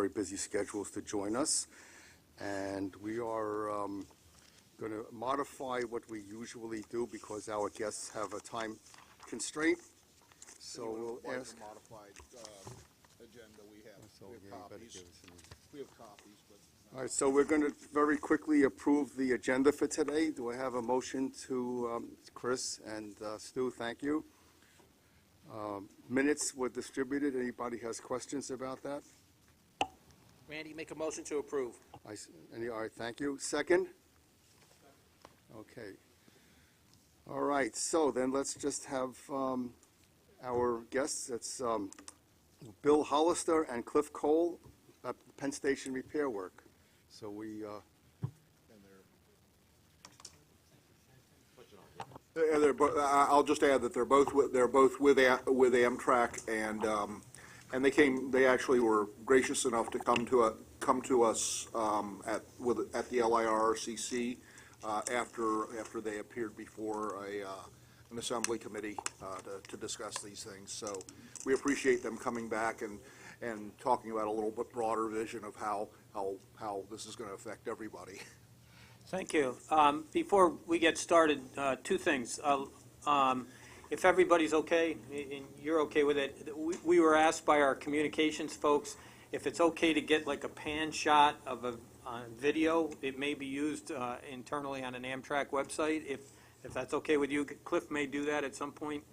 very busy schedules to join us. And we are going to modify what we usually do because our guests have a time constraint. So we'll ask. Modified agenda we have. We have copies. We have copies, but. All right, so we're going to very quickly approve the agenda for today. Do I have a motion to, Chris and Stu, thank you. Minutes were distributed. Anybody has questions about that? Randy, make a motion to approve. All right, thank you. Second? Okay. All right, so then let's just have our guests. It's Bill Hollister and Cliff Cole at Penn Station Repair Work. So we... I'll just add that they're both with Amtrak, and they actually were gracious enough to come to us at the LIRCC after they appeared before an assembly committee to discuss these things. So we appreciate them coming back and talking about a little bit broader vision of how this is going to affect everybody. Thank you. Before we get started, two things. If everybody's okay, and you're okay with it, we were asked by our communications folks if it's okay to get like a pan shot of a video. It may be used internally on an Amtrak website. If that's okay with you, Cliff may do that at some point.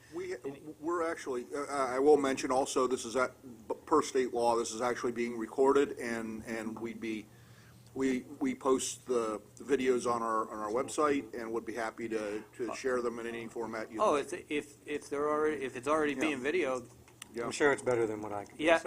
We're actually, I will mention also, this is per state law, this is actually being recorded, and we post the videos on our website, and would be happy to share them in any format you'd like. If it's already being videoed. Yeah. I'm sure it's better than what I can. Yeah.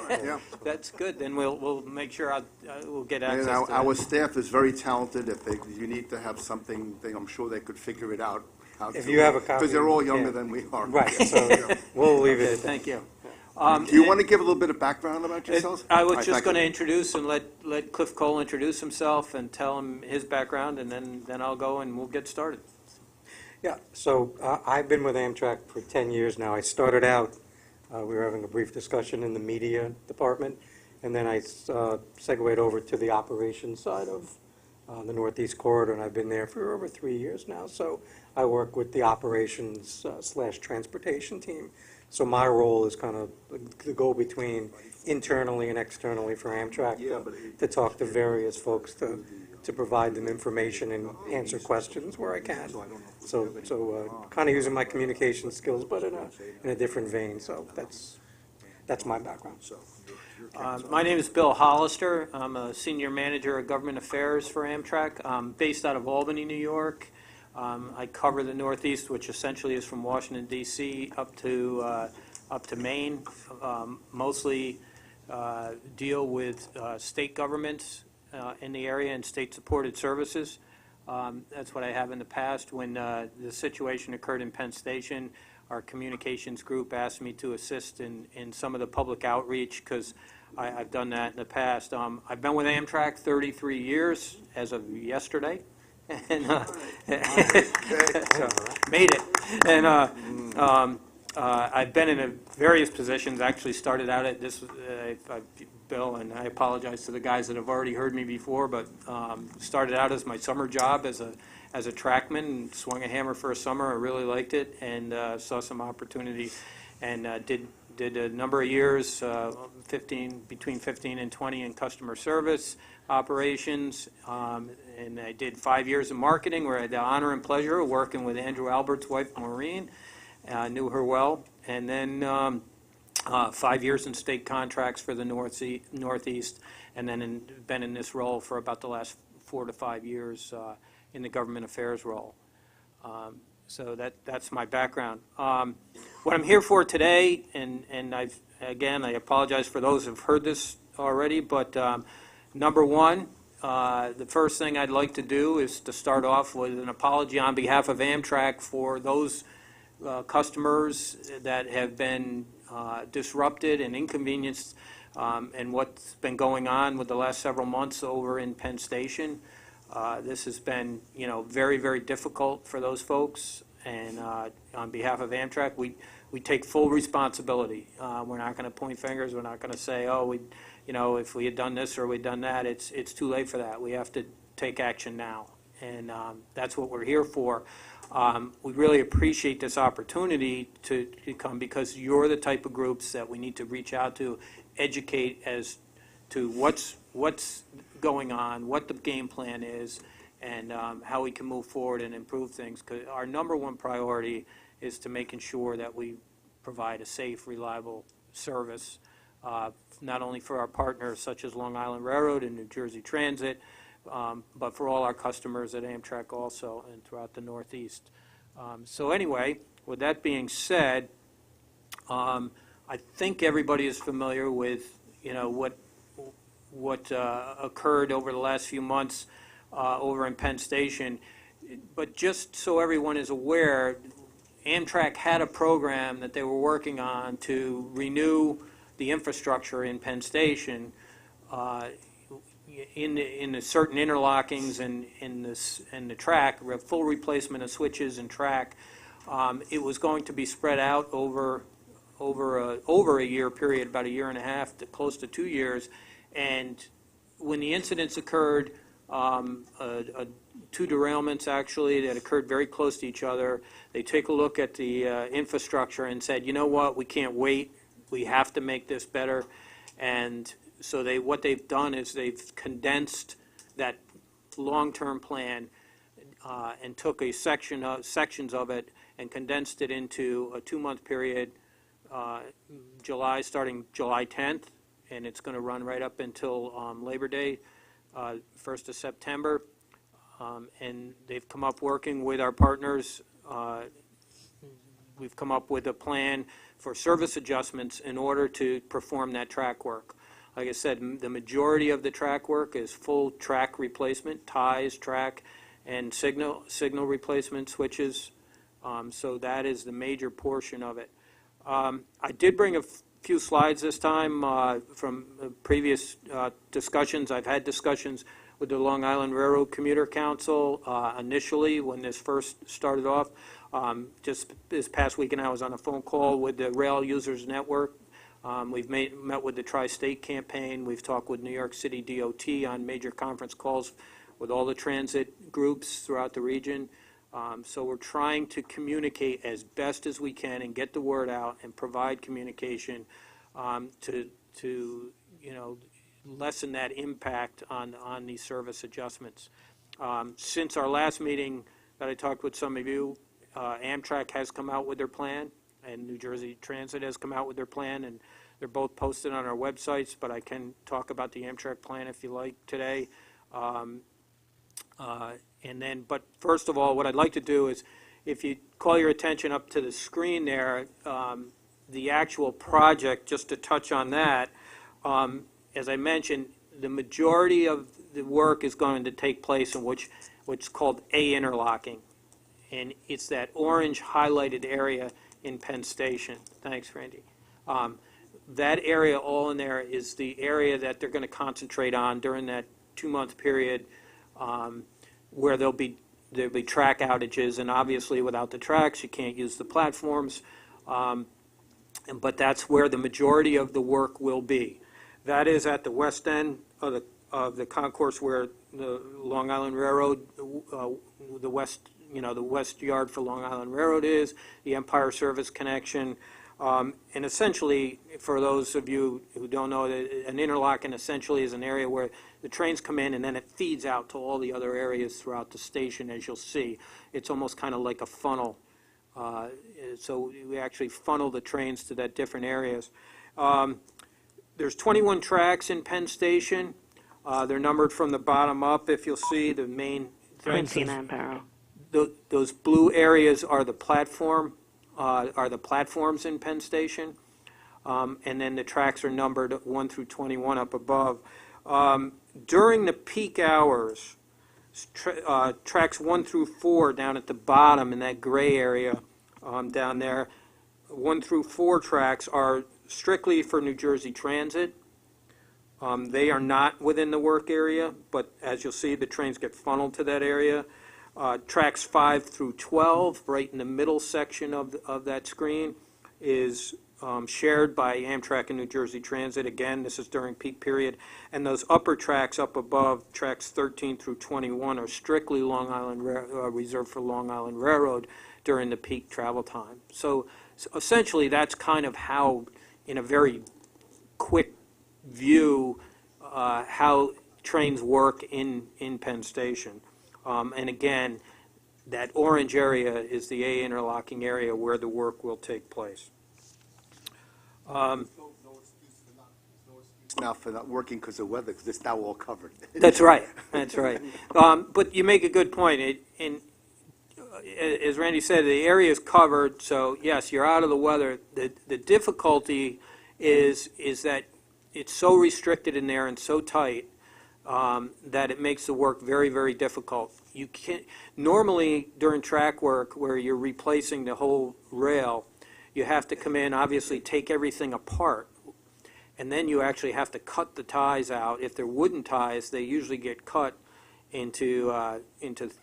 Yeah. That's good. Then we'll make sure we'll get access And to our it. staff is very talented. If you need to have something, I'm sure they could figure it out. If you have a copy. Because they're all younger yeah. than we are. Right, so we'll leave it. Thank you. Do you want to give a little bit of background about yourselves? I was just going to introduce and let Cliff Cole introduce himself and tell him his background, and then I'll go and we'll get started. Yeah, so I've been with Amtrak for 10 years now. I started out, we were having a brief discussion in the media department, and then I segued over to the operations side of the Northeast Corridor, and I've been there for over 3 years now. So I work with the operations / transportation team. So my role is kind of the go-between internally and externally for Amtrak to talk to various folks to provide them information and answer questions where I can. So kind of using my communication skills, but in a different vein. So that's my background. My name is Bill Hollister. I'm a senior manager of government affairs for Amtrak. I'm based out of Albany, New York. I cover the Northeast, which essentially is from Washington, D.C. up to Maine. Mostly deal with state governments in the area and state-supported services. That's what I have in the past. When the situation occurred in Penn Station, our communications group asked me to assist in some of the public outreach because I've done that in the past. I've been with Amtrak 33 years as of yesterday. And made it. And I've been in various positions. Actually started out at this, Bill, and I apologize to the guys that have already heard me before, but started out as my summer job as a trackman and swung a hammer for a summer. I really liked it and saw some opportunity and did a number of years, between 15 and 20 in customer service operations, and I did 5 years in marketing where I had the honor and pleasure of working with Andrew Albert's wife, Maureen. I knew her well. And then 5 years in state contracts for the Northeast, and then been in this role for about the last 4 to 5 years in the government affairs role. So that's my background. What I'm here for today, and I apologize for those who've heard this already, but number one, the first thing I'd like to do is to start off with an apology on behalf of Amtrak for those customers that have been disrupted and inconvenienced and what's been going on with the last several months over in Penn Station. This has been, very, very difficult for those folks, and on behalf of Amtrak, we take full responsibility. We're not going to point fingers. We're not going to say, oh, you know, if we had done this or we'd done that, it's too late for that. We have to take action now, and that's what we're here for. We really appreciate this opportunity to come, because you're the type of groups that we need to reach out to, educate as to what's going on, what the game plan is, and how we can move forward and improve things. 'Cause our number one priority is to making sure that we provide a safe, reliable service, not only for our partners such as Long Island Railroad and New Jersey Transit, but for all our customers at Amtrak also and throughout the Northeast. So anyway, with that being said, I think everybody is familiar with, you know, what occurred over the last few months over in Penn Station. But just so everyone is aware, Amtrak had a program that they were working on to renew the infrastructure in Penn Station, in the certain interlockings and in the track, full replacement of switches and track. It was going to be spread out over a year period, about a year and a half to close to 2 years. And when the incidents occurred, two derailments actually that occurred very close to each other, they take a look at the infrastructure and said, you know what, we can't wait, we have to make this better. And so what they've done is they've condensed that long-term plan and took sections of it and condensed it into a 2-month period, starting July 10th, and it's going to run right up until Labor Day, 1st of September. And they've come up working with our partners. We've come up with a plan for service adjustments in order to perform that track work. Like I said, the majority of the track work is full track replacement, ties, track, and signal replacement switches. So that is the major portion of it. I did bring a few slides this time from previous discussions. I've had discussions with the Long Island Railroad Commuter Council initially when this first started off. Just this past weekend I was on a phone call with the Rail Users Network. We've met with the Tri-State Campaign. We've talked with New York City DOT on major conference calls with all the transit groups throughout the region. So we're trying to communicate as best as we can and get the word out and provide communication to you know, lessen that impact on these service adjustments. Since our last meeting that I talked with some of you, Amtrak has come out with their plan, and New Jersey Transit has come out with their plan, and they're both posted on our websites, but I can talk about the Amtrak plan if you like today. But first of all, what I'd like to do is, if you call your attention up to the screen there, the actual project, just to touch on that, as I mentioned, the majority of the work is going to take place in what's called A interlocking. And it's that orange highlighted area in Penn Station. Thanks, Randy. That area all in there is the area that they're going to concentrate on during that 2-month period, where there'll be track outages, and obviously without the tracks you can't use the platforms, but that's where the majority of the work will be. That is at the west end of the concourse where the Long Island Railroad, the west yard for Long Island Railroad is, the Empire Service Connection. And essentially, for those of you who don't know, an interlocking essentially is an area where the trains come in and then it feeds out to all the other areas throughout the station, as you'll see. It's almost kind of like a funnel. So we actually funnel the trains to that different areas. There's 21 tracks in Penn Station. They're numbered from the bottom up, if you'll see the main. Quincy and Amparo. Those blue areas are the platforms in Penn Station, and then the tracks are numbered 1 through 21 up above. During the peak hours, tracks 1 through 4 down at the bottom in that gray area down there, 1 through 4 tracks are strictly for New Jersey Transit. They are not within the work area, but as you'll see, the trains get funneled to that area. Tracks 5 through 12, right in the middle section of that screen, is shared by Amtrak and New Jersey Transit. Again, this is during peak period. And those upper tracks up above, tracks 13 through 21, are strictly reserved for Long Island Railroad during the peak travel time. So essentially, that's kind of how, in a very quick view, how trains work in Penn Station. And again, that orange area is the A interlocking area where the work will take place. Now for not working because of weather, because it's now all covered. That's right, that's right. But you make a good point. As Randy said, the area is covered, so yes, you're out of the weather. The difficulty is that it's so restricted in there and so tight that it makes the work very, very difficult. You can't, normally during track work where you're replacing the whole rail, you have to come in, obviously take everything apart, and then you actually have to cut the ties out. If they're wooden ties, they usually get cut into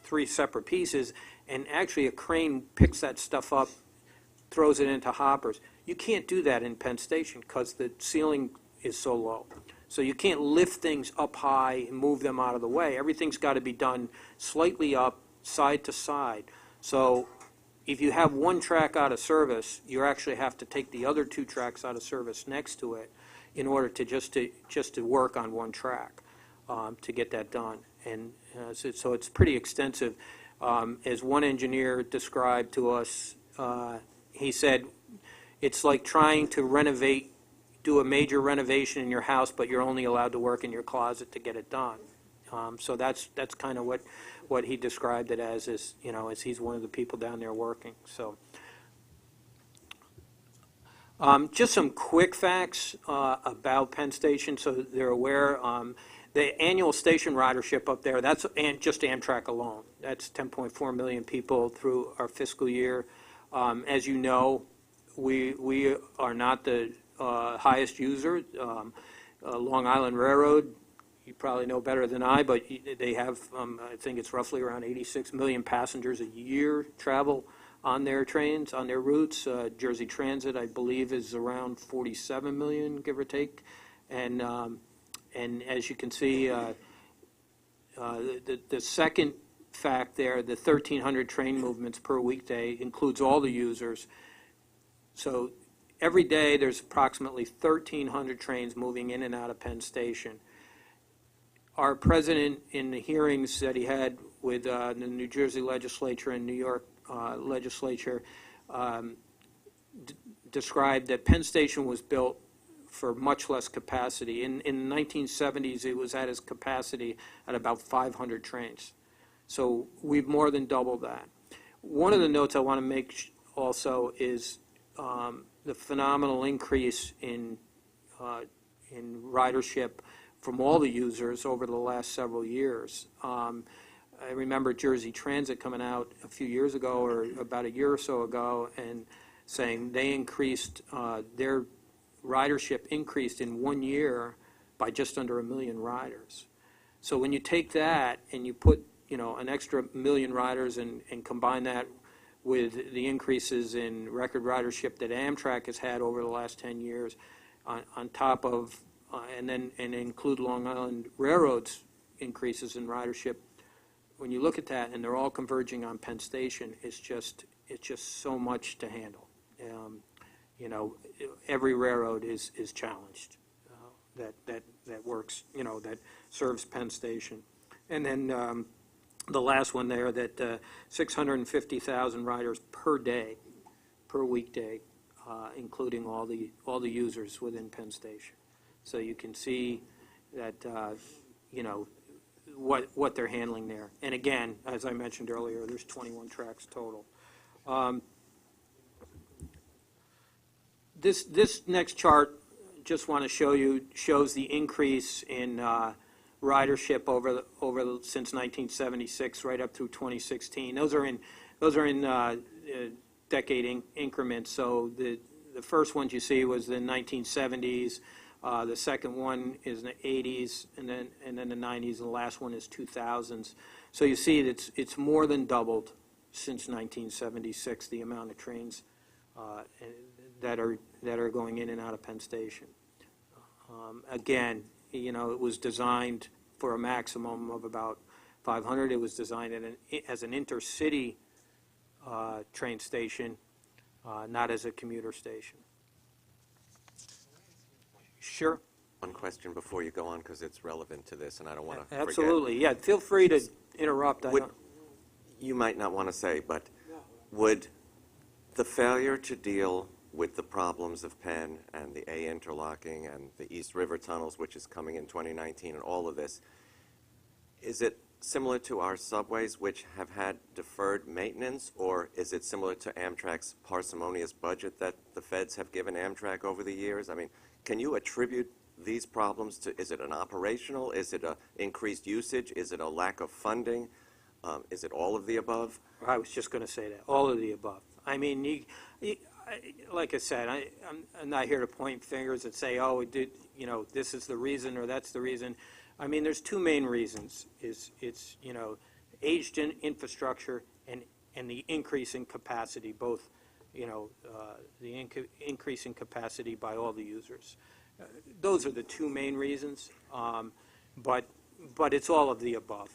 3 separate pieces, and actually a crane picks that stuff up, throws it into hoppers. You can't do that in Penn Station because the ceiling is so low. So you can't lift things up high and move them out of the way. Everything's got to be done slightly up, side to side. So if you have one track out of service, you actually have to take the other 2 tracks out of service next to it in order to just to work on one track to get that done. And so it's pretty extensive. As one engineer described to us, he said, it's like trying to do a major renovation in your house, but you're only allowed to work in your closet to get it done. So that's kind of what he described it as he's one of the people down there working. So just some quick facts about Penn Station so they're aware. The annual station ridership up there, that's just Amtrak alone. That's 10.4 million people through our fiscal year. As you know, we are not the highest user. Long Island Railroad, you probably know better than I, but they have, I think it's roughly around 86 million passengers a year travel on their trains, on their routes. Jersey Transit, I believe, is around 47 million, give or take. And as you can see, the second fact there, the 1,300 train movements per weekday includes all the users. So every day there's approximately 1,300 trains moving in and out of Penn Station. Our president, in the hearings that he had with the New Jersey legislature and New York legislature, described that Penn Station was built for much less capacity. In the 1970s, it was at its capacity at about 500 trains. So we've more than doubled that. One of the notes I want to make also is the phenomenal increase in ridership from all the users over the last several years. I remember Jersey Transit coming out a few years ago, or about a year or so ago, and saying they increased, their ridership increased in 1 year by just under 1 million riders. So when you take that and you put an extra 1 million riders and combine that with the increases in record ridership that Amtrak has had over the last 10 years, on top of, and include Long Island Railroad's increases in ridership, when you look at that and they're all converging on Penn Station, it's just so much to handle. Every railroad is challenged that works, that serves Penn Station. And then the last one there, that 650,000 riders per day, per weekday, including all the users within Penn Station. So you can see that what they're handling there. And again, as I mentioned earlier, there's 21 tracks total. This next chart, just want to show you, shows the increase in ridership over since 1976 right up through 2016. Those are in decade increments. So the first ones you see was the 1970s. The second one is the 80s, and then the 90s, and the last one is 2000s. So you see it's more than doubled since 1976, the amount of trains that are that are going in and out of Penn Station. Again, you know, it was designed for a maximum of about 500. It was designed as an intercity train station, not as a commuter station. Sure. One question before you go on, because it's relevant to this, and I don't want to forget. Absolutely, yeah, feel free to interrupt. You might not want to say, but would the failure to deal with the problems of Penn and the A interlocking and the East River tunnels, which is coming in 2019, and all of this, is it similar to our subways, which have had deferred maintenance, or is it similar to Amtrak's parsimonious budget that the feds have given Amtrak over the years? I mean, can you attribute these problems to, is it an operational, is it a increased usage, is it a lack of funding, is it all of the above? I was just going to say that, all of the above. I mean, like I said, I'm not here to point fingers and say, oh, you know, this is the reason or that's the reason. I mean, there's two main reasons. It's you know, aged infrastructure and the increase in capacity, both, you know, the increase in capacity by all the users. Those are the two main reasons, but it's all of the above.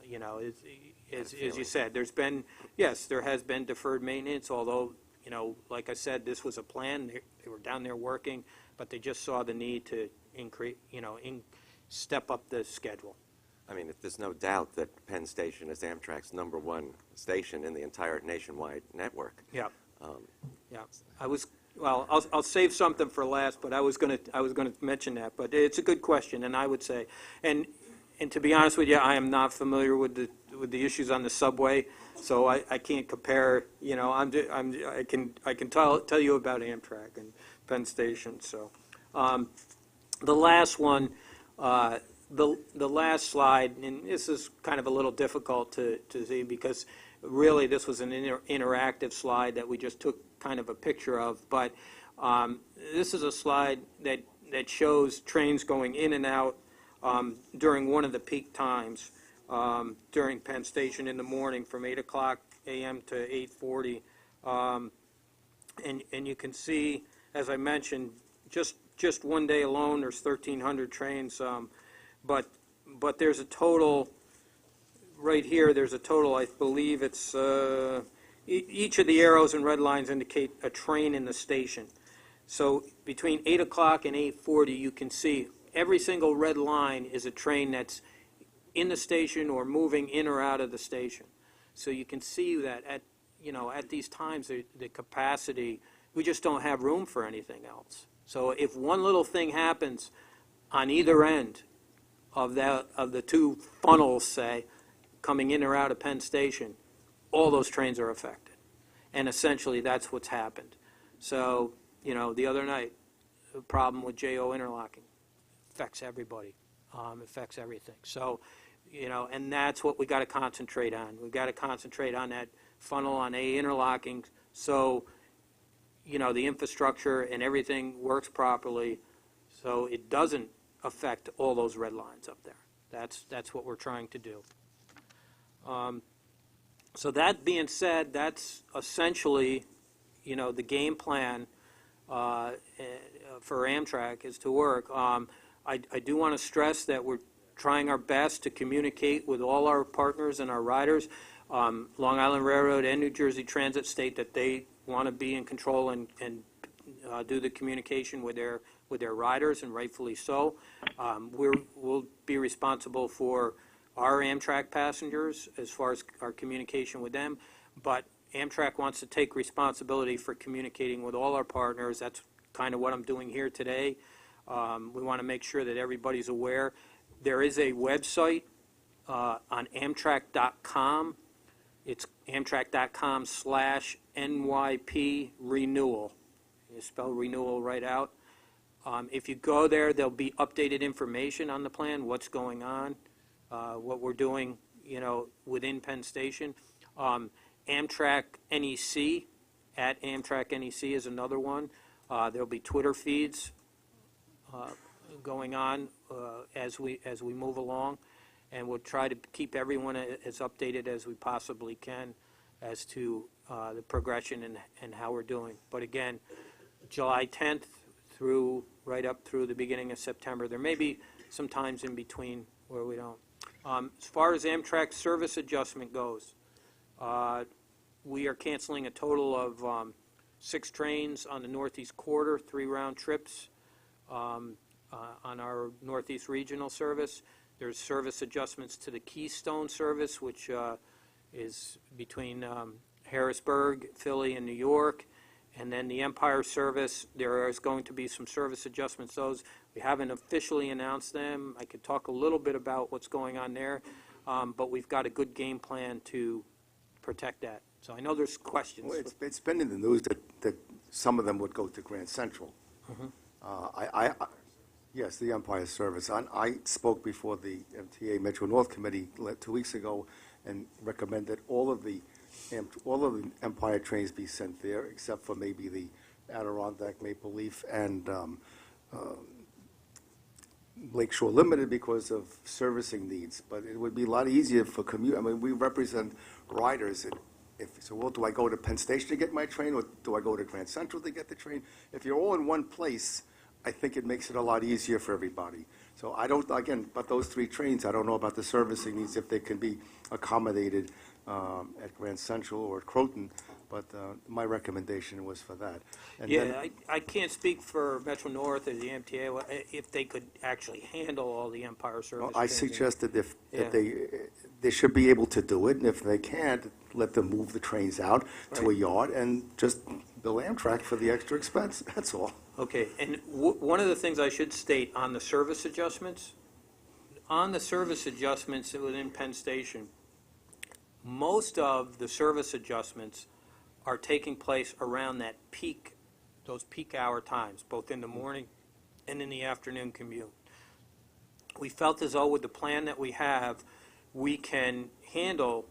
You know, as you said, there has been deferred maintenance, although, you know, like I said, this was a plan. They were down there working, but they just saw the need to increase, you know, step up the schedule. I mean, there's no doubt that Penn Station is Amtrak's #1 station in the entire nationwide network. Yeah. Yeah. Well, I'll save something for last, but I was going to mention that. But it's a good question, and I would say, and to be honest with you, I am not familiar with the issues on the subway, so I can't compare. You know, I can tell you about Amtrak and Penn Station. So, the last one, the last slide, and this is kind of a little difficult to see because really this was an interactive slide that we just took kind of a picture of, but this is a slide that shows trains going in and out during one of the peak times during Penn Station in the morning from 8 o'clock a.m. to 8:40. And you can see, as I mentioned, just one day alone, there's 1,300 trains, but there's a total, right here, there's a total, I believe it's, each of the arrows and red lines indicate a train in the station. So between 8 o'clock and 8:40, you can see every single red line is a train that's in the station or moving in or out of the station. So you can see that at these times, the capacity, we just don't have room for anything else. So if one little thing happens on either end of the two funnels, say, coming in or out of Penn Station, all those trains are affected. And essentially, that's what's happened. So, you know, the other night, the problem with JO interlocking affects everybody, affects everything. So, you know, and that's what we got to concentrate on. We've got to concentrate on that funnel on A interlocking so, you know, the infrastructure and everything works properly so it doesn't affect all those red lines up there. That's what we're trying to do. So that being said, that's essentially, you know, the game plan for Amtrak is to work. I do want to stress that we're trying our best to communicate with all our partners and our riders. Long Island Railroad and New Jersey Transit state that they want to be in control and do the communication with their riders, and rightfully so. We'll be responsible for our Amtrak passengers as far as our communication with them, but Amtrak wants to take responsibility for communicating with all our partners. That's kind of what I'm doing here today. We want to make sure that everybody's aware. There is a website on Amtrak.com. It's Amtrak.com/NYP renewal. You spell renewal right out. If you go there, there'll be updated information on the plan, what's going on, what we're doing, you know, within Penn Station. Amtrak NEC, at Amtrak NEC is another one. There'll be Twitter feeds going on as we move along, and we'll try to keep everyone as updated as we possibly can as to the progression and how we're doing. But again, July 10th through, right up through the beginning of September. There may be some times in between where we don't. As far as Amtrak service adjustment goes, we are canceling a total of 6 trains on the Northeast Corridor, 3 round trips on our Northeast Regional service. There's service adjustments to the Keystone service, which is between Harrisburg, Philly, and New York. And then the Empire service, there is going to be some service adjustments. Those, we haven't officially announced them. I could talk a little bit about what's going on there, but we've got a good game plan to protect that. So I know there's questions. Well, it's been in the news that some of them would go to Grand Central. Yes, the Empire Service. I spoke before the MTA Metro North Committee 2 weeks ago and recommended all of the Empire trains be sent there, except for maybe the Adirondack, Maple Leaf, and Lakeshore Limited because of servicing needs. But it would be a lot easier for I mean, we represent riders. So, well, do I go to Penn Station to get my train, or do I go to Grand Central to get the train? If you're all in one place, I think it makes it a lot easier for everybody. So I don't, again, but those 3 trains, I don't know about the servicing needs, if they can be accommodated at Grand Central or at Croton, but my recommendation was for that. And Yeah, then- I can't speak for Metro North or the MTA, if they could actually handle all the Empire service. Well, I trains. suggested if Yeah. they should be able to do it, and if they can't, let them move the trains out to a Right. yard and just bill Amtrak for the extra expense, that's all. Okay, and one of the things I should state on the service adjustments, within Penn Station, most of the service adjustments are taking place around those peak hour times, both in the morning and in the afternoon commute. We felt as though with the plan that we have, we can handle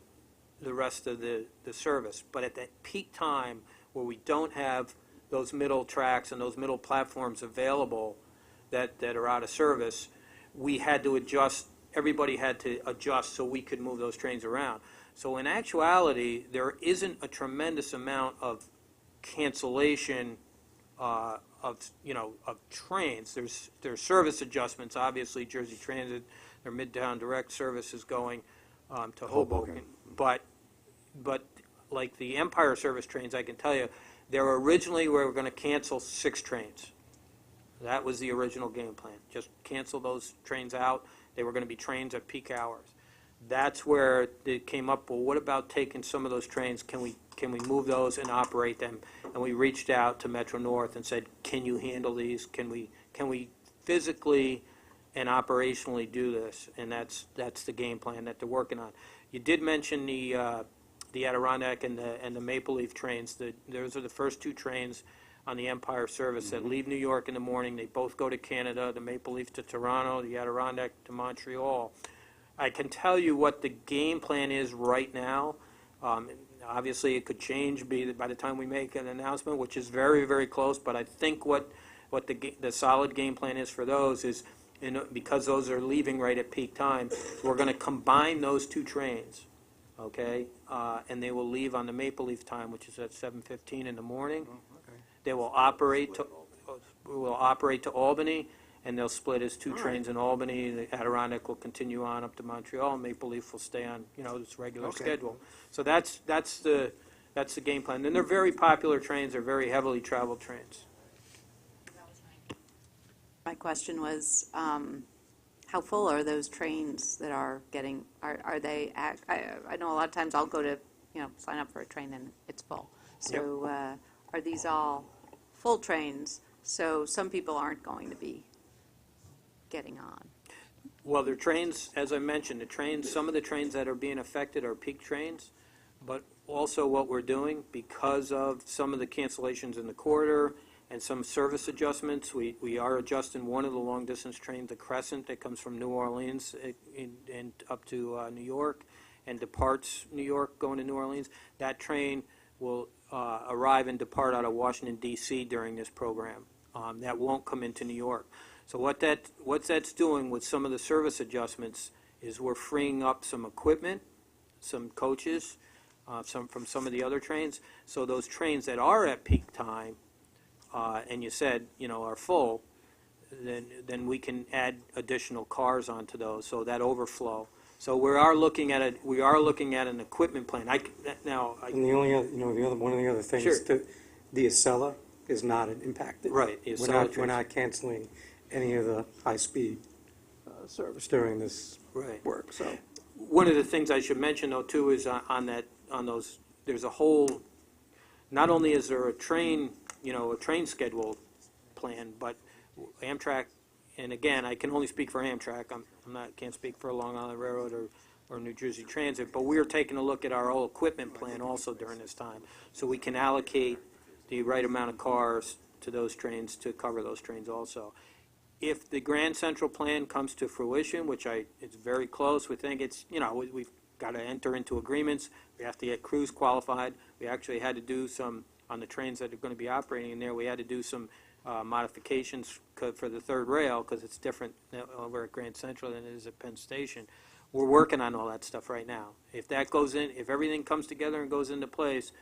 the rest of the service, but at that peak time where we don't have those middle tracks and those middle platforms available that are out of service, we had to adjust, everybody had to adjust so we could move those trains around. So in actuality, there isn't a tremendous amount of cancellation of trains. There's service adjustments, obviously Jersey Transit, their Midtown Direct service is going to Hoboken. But like the Empire service trains, I can tell you, we were going to cancel 6 trains. That was the original game plan. Just cancel those trains out. They were going to be trains at peak hours. That's where it came up, well, what about taking some of those trains? Can we move those and operate them? And we reached out to Metro North and said, can you handle these? Can we physically and operationally do this? And that's the game plan that they're working on. You did mention the Adirondack and the Maple Leaf trains. Those are the first 2 trains on the Empire service that leave New York in the morning. They both go to Canada, the Maple Leaf to Toronto, the Adirondack to Montreal. I can tell you what the game plan is right now. Obviously, it could change by the time we make an announcement, which is very, very close, but I think what the solid game plan is for those is, because those are leaving right at peak time, we're going to combine those 2 trains. Okay, and they will leave on the Maple Leaf time, which is at 7:15 in the morning. They will operate to Albany, and they'll split as 2 trains in Albany. The Adirondack will continue on up to Montreal. Maple Leaf will stay on, its regular schedule. So that's the game plan. And they're very popular trains. They're very heavily traveled trains. My question was, how full are those trains that are getting, are they, I know a lot of times I'll go to, sign up for a train and it's full. So are these all full trains, so some people aren't going to be getting on? Well, they're trains, as I mentioned, some of the trains that are being affected are peak trains, but also what we're doing, because of some of the cancellations in the corridor and some service adjustments, we are adjusting one of the long-distance trains, the Crescent, that comes from New Orleans and up to New York and departs New York going to New Orleans. That train will arrive and depart out of Washington, D.C. during this program. That won't come into New York. So what that's doing with some of the service adjustments is we're freeing up some equipment, some coaches, from some of the other trains. So those trains that are at peak time and you said, are full, then we can add additional cars onto those, so that overflow. So we are looking at an equipment plan. And the only other, one of the other things, Sure. the Acela is not impacted. Right, the We're Acela not trains. canceling any of the high-speed service during this Right. work, so. One of the things I should mention, though, too, is on those, there's a whole, not only is there a train schedule plan, but Amtrak, and again, I can only speak for Amtrak, can't speak for Long Island Railroad or New Jersey Transit, but we are taking a look at our whole equipment plan also during this time, so we can allocate the right amount of cars to those trains to cover those trains also. If the Grand Central Plan comes to fruition, which it's very close, we think we've got to enter into agreements, we have to get crews qualified, we actually had to do some, on the trains that are going to be operating in there, we had to do some modifications for the third rail, because it's different over at Grand Central than it is at Penn Station. We're working on all that stuff right now. If that goes in, if everything comes together and goes into place,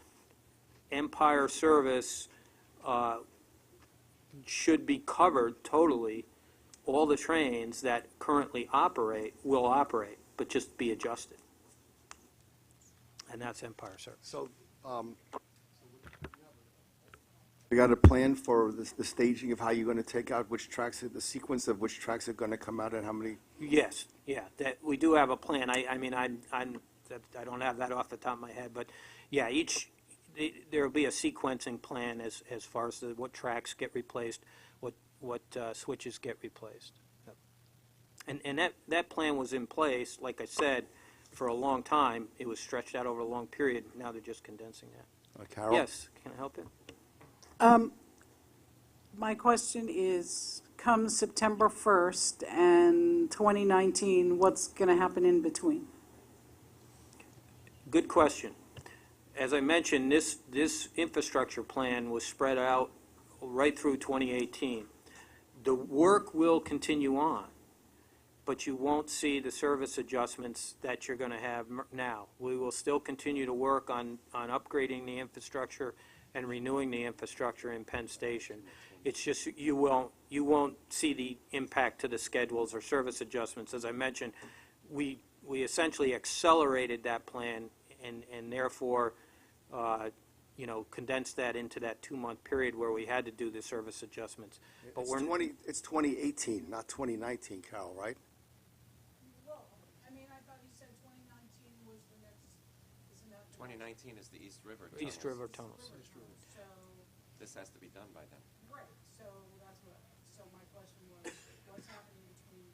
Empire service should be covered totally. All the trains that currently operate will operate, but just be adjusted. And that's Empire service. So, we got a plan for the staging of how you're going to take out which tracks, the sequence of which tracks are going to come out and how many? Yes, yeah, that, we do have a plan. I don't have that off the top of my head, but yeah, there'll be a sequencing plan as far as what tracks get replaced, what switches get replaced. Yep. And that plan was in place, like I said, for a long time. It was stretched out over a long period. Now they're just condensing that. Carol? Yes, can I help you? My question is, come September 1st and 2019, what's going to happen in between? Good question. As I mentioned, this infrastructure plan was spread out right through 2018. The work will continue on, but you won't see the service adjustments that you're going to have now. We will still continue to work on upgrading the infrastructure and renewing the infrastructure in Penn Station. It's just you won't see the impact to the schedules or service adjustments. As I mentioned, we essentially accelerated that plan and therefore condensed that into that 2-month period where we had to do the service adjustments. But It's 2018, not 2019, Carol, right? Well, I mean, I thought you said 2019 was the next, isn't that? 2019 is the East River tunnels. East River tunnels. So, This has to be done by then. right, so so my question was, what's happening between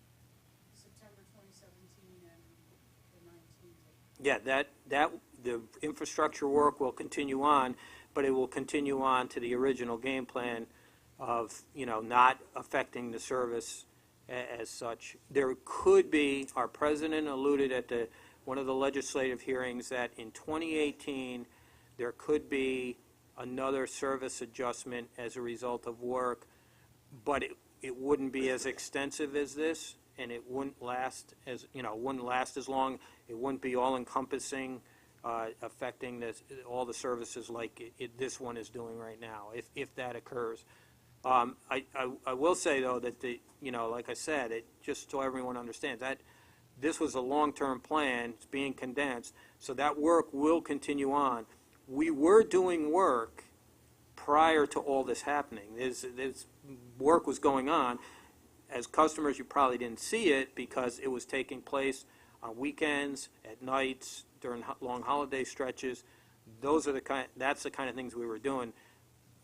September 2017 and the 19th? Yeah, the infrastructure work will continue on, but it will continue on to the original game plan of, not affecting the service as such. There could be, our president alluded at one of the legislative hearings that in 2018, there could be another service adjustment as a result of work, but it wouldn't be as extensive as this, and it wouldn't last as long. It wouldn't be all-encompassing, affecting all the services like this one is doing right now, if that occurs. I will say, though, that like I said, just so everyone understands, that this was a long-term plan. It's being condensed, so that work will continue on. We were doing work prior to all this happening. This work was going on. As customers, you probably didn't see it because it was taking place on weekends, at nights, during long holiday stretches. That's the kind of things we were doing.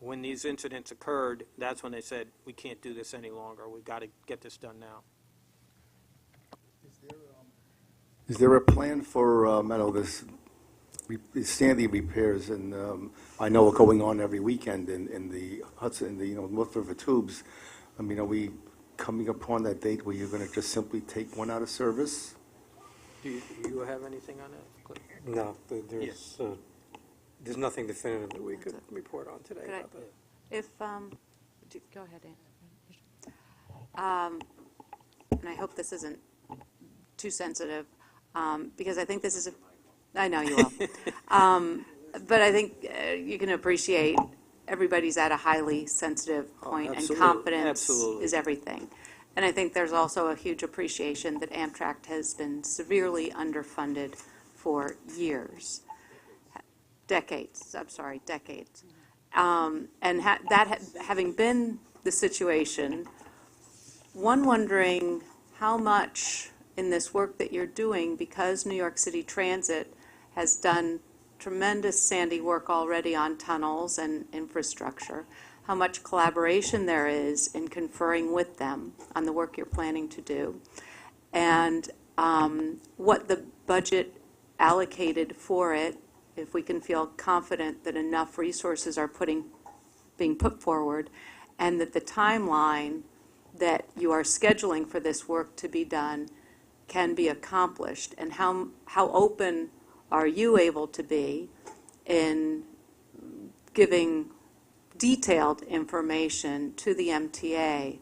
When these incidents occurred, that's when they said, we can't do this any longer. We've got to get this done now. Is there a plan for, standing repairs, and I know are going on every weekend in the Hudson, North River tubes. I mean, are we coming upon that date where you're going to just simply take one out of service? Do you have anything on that, Cliff? No, there's nothing definitive that we could report on today Could I- about that. If, go ahead, Ann. And I hope this isn't too sensitive, because I think this is I know you will. But I think you can appreciate everybody's at a highly sensitive point, and absolutely, confidence absolutely. is everything. And I think there's also a huge appreciation that Amtrak has been severely underfunded for years. Decades. And having been the situation, one wondering how much in this work that you're doing, because New York City Transit has done tremendous Sandy work already on tunnels and infrastructure, how much collaboration there is in conferring with them on the work you're planning to do, and what the budget allocated for it, if we can feel confident that enough resources are being put forward, and that the timeline that you are scheduling for this work to be done can be accomplished, and how open are you able to be in giving detailed information to the MTA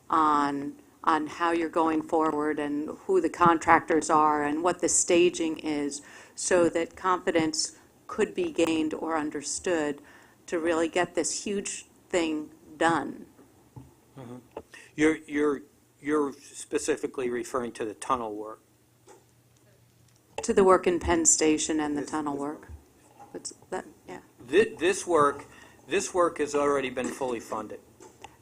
on how you're going forward and who the contractors are and what the staging is, so that confidence could be gained or understood to really get this huge thing done. You're specifically referring to the tunnel work. To the work in Penn Station and the tunnel work. Yeah. This work has already been fully funded.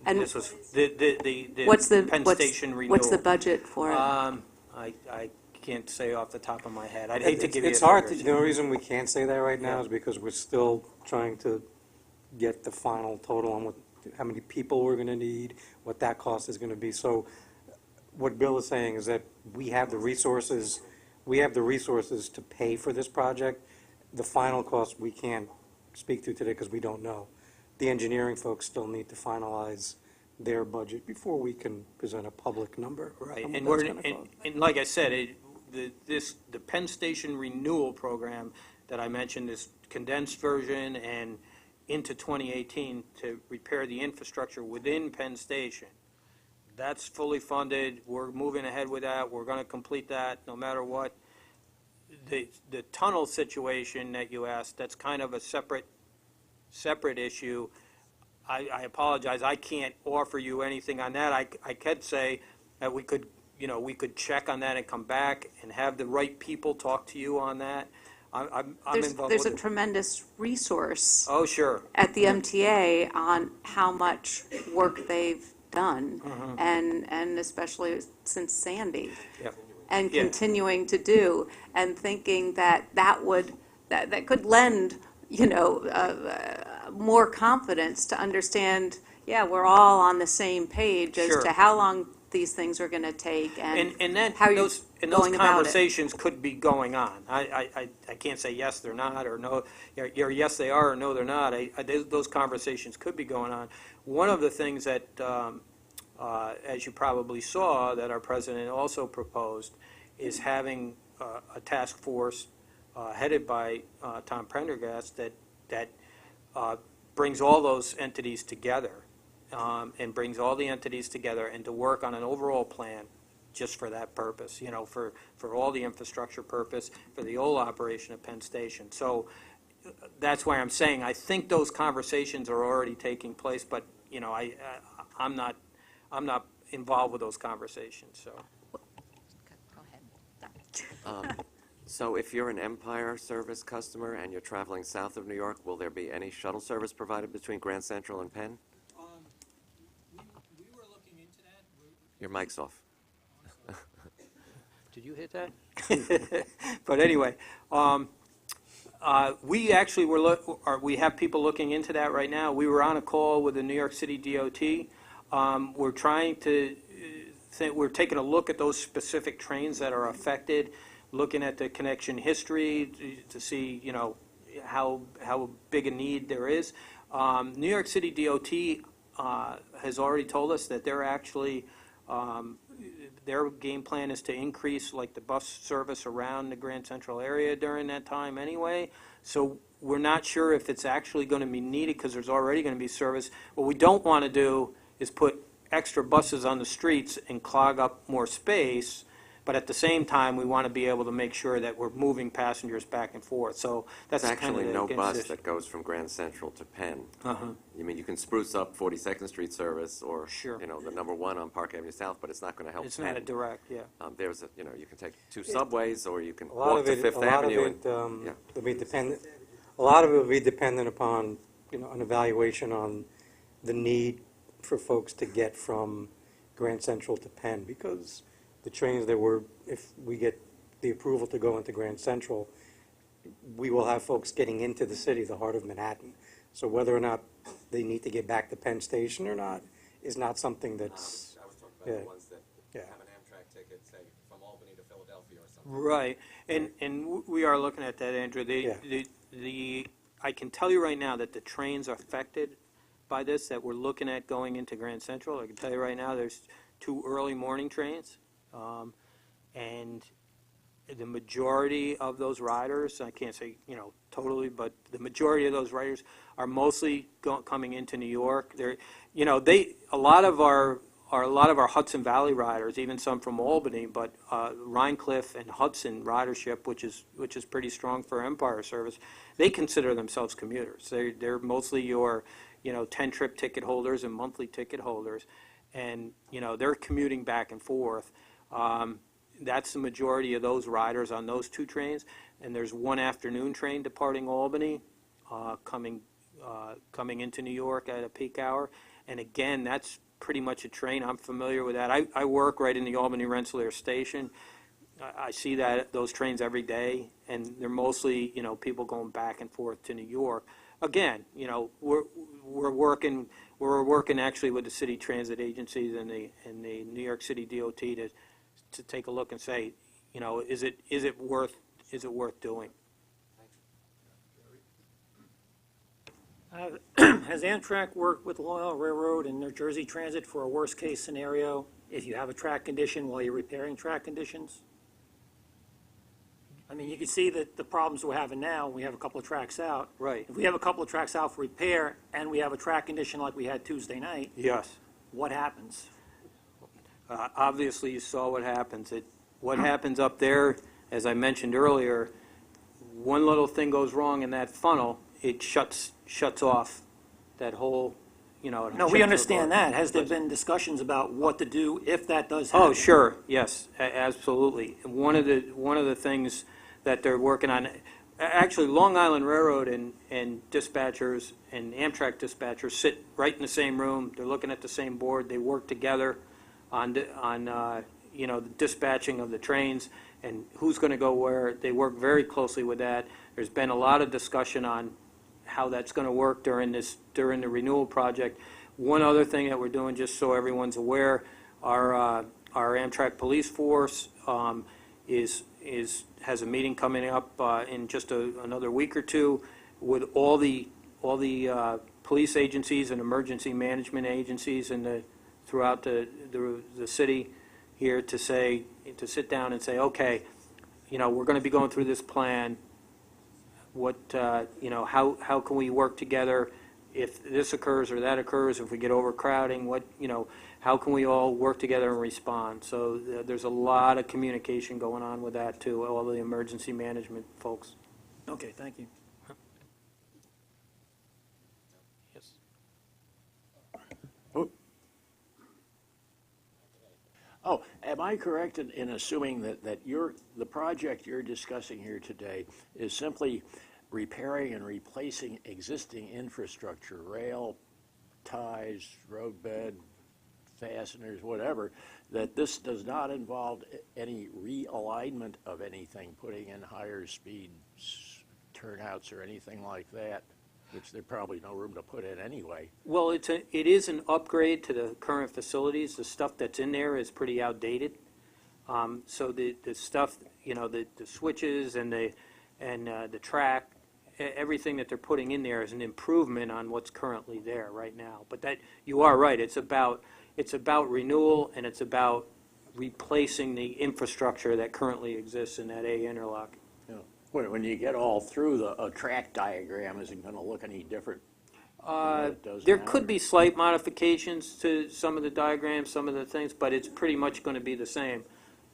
And This was the what's the Penn Station renewal. What's the budget for it? I can't say off the top of my head. I'd hate to give you a It's hard, figure. the only reason we can't say that right now Yeah. is because we're still trying to get the final total on how many people we're going to need, what that cost is going to be. So what Bill is saying is that we have the resources to pay for this project. The final cost we can't speak to today because we don't know. The engineering folks still need to finalize their budget before we can present a public number. Right, on what and that's we're, gonna cost. and like I said, the Penn Station renewal program that I mentioned, this condensed version and into 2018 to repair the infrastructure within Penn Station. That's fully funded. We're moving ahead with that. We're going to complete that no matter what. The tunnel situation that you asked, that's kind of a separate issue. I apologize. I can't offer you anything on that. I could say that we could check on that and come back and have the right people talk to you on that. I'm involved There's a with it. tremendous resource Oh, sure. at the MTA on how much work they've done, Mm-hmm. and especially since Sandy, Yep. and Yeah. continuing to do, and thinking that that could lend, more confidence to understand, yeah, we're all on the same page as Sure. to how long these things are going to take and And how you're those going about it. conversations could be going on. I can't say yes, they're not, or no, or yes, they are, or no, they're not. Those conversations could be going on. One of the things that, as you probably saw, that our president also proposed is having a task force headed by Tom Prendergast that brings all those entities together. And brings all the entities together and to work on an overall plan just for that purpose, for all the infrastructure purpose, for the old operation of Penn Station. So that's why I'm saying I think those conversations are already taking place, but, I'm not involved with those conversations, so. Go ahead. So if you're an Empire Service customer and you're traveling south of New York, will there be any shuttle service provided between Grand Central and Penn? We were looking into that. Your mic's off. Did you hit that? But anyway, we actually we have people looking into that right now. We were on a call with the New York City DOT. We're trying to we're taking a look at those specific trains that are affected, looking at the connection history to see, how big a need there is. New York City DOT has already told us that they're actually, their game plan is to increase like the bus service around the Grand Central area during that time anyway. So we're not sure if it's actually going to be needed because there's already going to be service. What we don't want to do is put extra buses on the streets and clog up more space But at the same time, we want to be able to make sure that we're moving passengers back and forth. So that's There's kind of actually the no bus consideration. that goes from Grand Central to Penn. Uh-huh. You mean, you can spruce up 42nd Street service or, Sure. you know, the number 1 on Park Avenue South, but it's not going to help It's Penn. not a direct, yeah. There's, a, you know, you can take 2 subways or you can A lot walk of to it, Fifth a lot of Avenue. it yeah. will be dependent, a lot of it will be dependent upon, you know, an evaluation on the need for folks to get from Grand Central to Penn, because the trains that were, if we get the approval to go into Grand Central, we will have folks getting into the city, the heart of Manhattan. So whether or not they need to get back to Penn Station or not is not something that's, I was talking about the the Yeah. ones that Yeah. have an Amtrak ticket, say, from Albany to Philadelphia or something. Right, and we are looking at that, Andrew. Yeah. I can tell you right now that the trains affected by this, that we're looking at going into Grand Central, I can tell you right now, there's 2 early morning trains, and the majority of those riders, I can't say, you know, totally, but the majority of those riders are mostly coming into New York. They're, you know, a lot of our Hudson Valley riders, even some from Albany, but Rhinecliff and Hudson ridership, which is pretty strong for Empire Service, they consider themselves commuters. They're mostly your, you know, 10-trip ticket holders and monthly ticket holders, and, you know, they're commuting back and forth. That's the majority of those riders on those 2 trains, and there's 1 afternoon train departing Albany, coming into New York at a peak hour, and again, that's pretty much a train. I'm familiar with that. I work right in the Albany Rensselaer station. I see those trains every day, and they're mostly, you know, people going back and forth to New York. Again, you know, we're working actually with the city transit agencies and the New York City DOT to take a look and say, you know, is it worth doing? Has Amtrak worked with the Long Island Railroad and New Jersey Transit for a worst-case scenario if you have a track condition while you're repairing track conditions? I mean, you can see that the problems we're having now, we have a couple of tracks out. Right. If we have a couple of tracks out for repair and we have a track condition like we had Tuesday night, Yes. what happens? Obviously, you saw what happens. What happens up there, as I mentioned earlier, one little thing goes wrong in that funnel, it shuts off that whole, you know. No, we understand that. Has there been discussions about what to do if that does happen? Oh, sure, yes, absolutely. One of the things that they're working on, actually, Long Island Railroad and dispatchers and Amtrak dispatchers sit right in the same room. They're looking at the same board. They work together on you know, the dispatching of the trains and who's going to go where. They work very closely with that. There's been a lot of discussion on how that's going to work during the renewal project. One other thing that we're doing, just so everyone's aware, our Amtrak police force has a meeting coming up in just another week or 2 with all the police agencies and emergency management agencies throughout the city here to sit down and say, okay, you know, we're going to be going through this plan. What, you know, how can we work together if this occurs or that occurs, if we get overcrowding, what, you know, how can we all work together and respond? So there's a lot of communication going on with that too, all the emergency management folks. Okay, thank you. Yes. Oh, am I correct in assuming that the project you're discussing here today is simply repairing and replacing existing infrastructure, rail, ties, roadbed, fasteners, whatever, that this does not involve any realignment of anything, putting in higher speed turnouts or anything like that, which there's probably no room to put in anyway? Well, it is an upgrade to the current facilities. The stuff that's in there is pretty outdated. So the stuff, you know, the switches and the track, everything that they're putting in there is an improvement on what's currently there right now. But that, you are right, it's about renewal, and it's about replacing the infrastructure that currently exists in that A interlock. You know, when you get all through, a track diagram isn't going to look any different than what it does There now. could be slight modifications to some of the diagrams, some of the things, but it's pretty much going to be the same.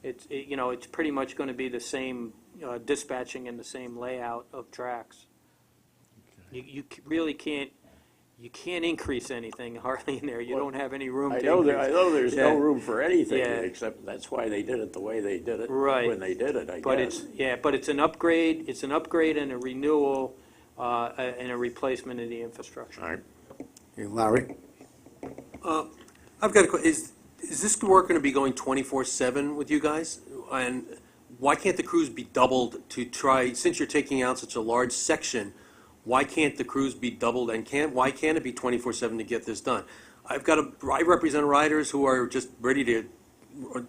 it's pretty much going to be the same dispatching and the same layout of tracks. Really can't increase anything hardly in there. You don't have any room to I know increase. there's Yeah. no room for anything, Yeah. except that's why they did it the way they did it. Right. When they did it, I But guess. it's an upgrade, and a renewal, and a replacement of the infrastructure. All right. Hey, Larry? I've got a question. Is this work going to be going 24/7 with you guys? And why can't the crews be doubled to try, since you're taking out such a large section, why can't the crews be doubled and why can't it be 24/7 to get this done? I represent riders who are just ready to,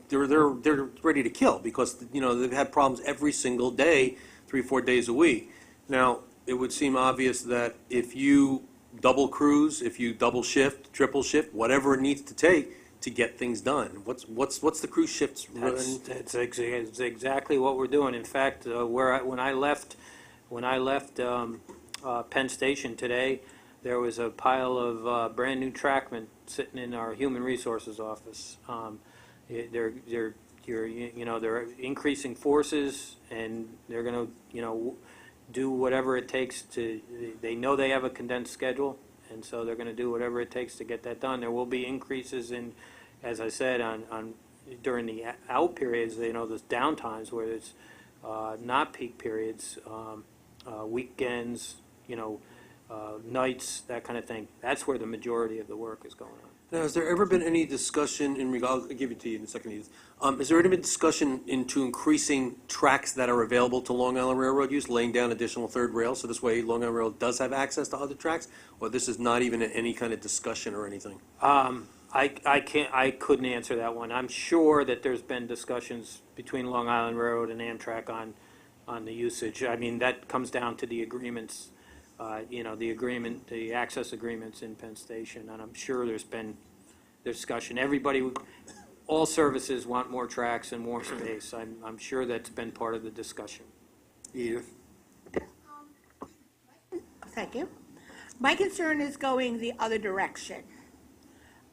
they're ready to kill because, they've had problems every single day, 3-4 days a week. Now, it would seem obvious that if you double crews, if you double shift, triple shift, whatever it needs to take to get things done. What's the crew shifts? That's exactly what we're doing. In fact, when I left Penn Station today, there was a pile of brand-new trackmen sitting in our human resources office. They're increasing forces, and they're going to, do whatever it takes to. They know they have a condensed schedule, and so they're going to do whatever it takes to get that done. There will be increases in, as I said, on during the out periods. Those downtimes where it's not peak periods, weekends, nights, that kind of thing. That's where the majority of the work is going on. Now, has there ever been any discussion in regard, I'll give it to you in a second, Edith. Has there ever been discussion into increasing tracks that are available to Long Island Railroad use, laying down additional third rail, so this way Long Island Railroad does have access to other tracks? Or this is not even any kind of discussion or anything? I couldn't answer that one. I'm sure that there's been discussions between Long Island Railroad and Amtrak on the usage. I mean, that comes down to the agreements, the access agreements in Penn Station, and I'm sure there's been discussion. All services want more tracks and more space. I'm sure that's been part of the discussion. Edith? Thank you. My concern is going the other direction.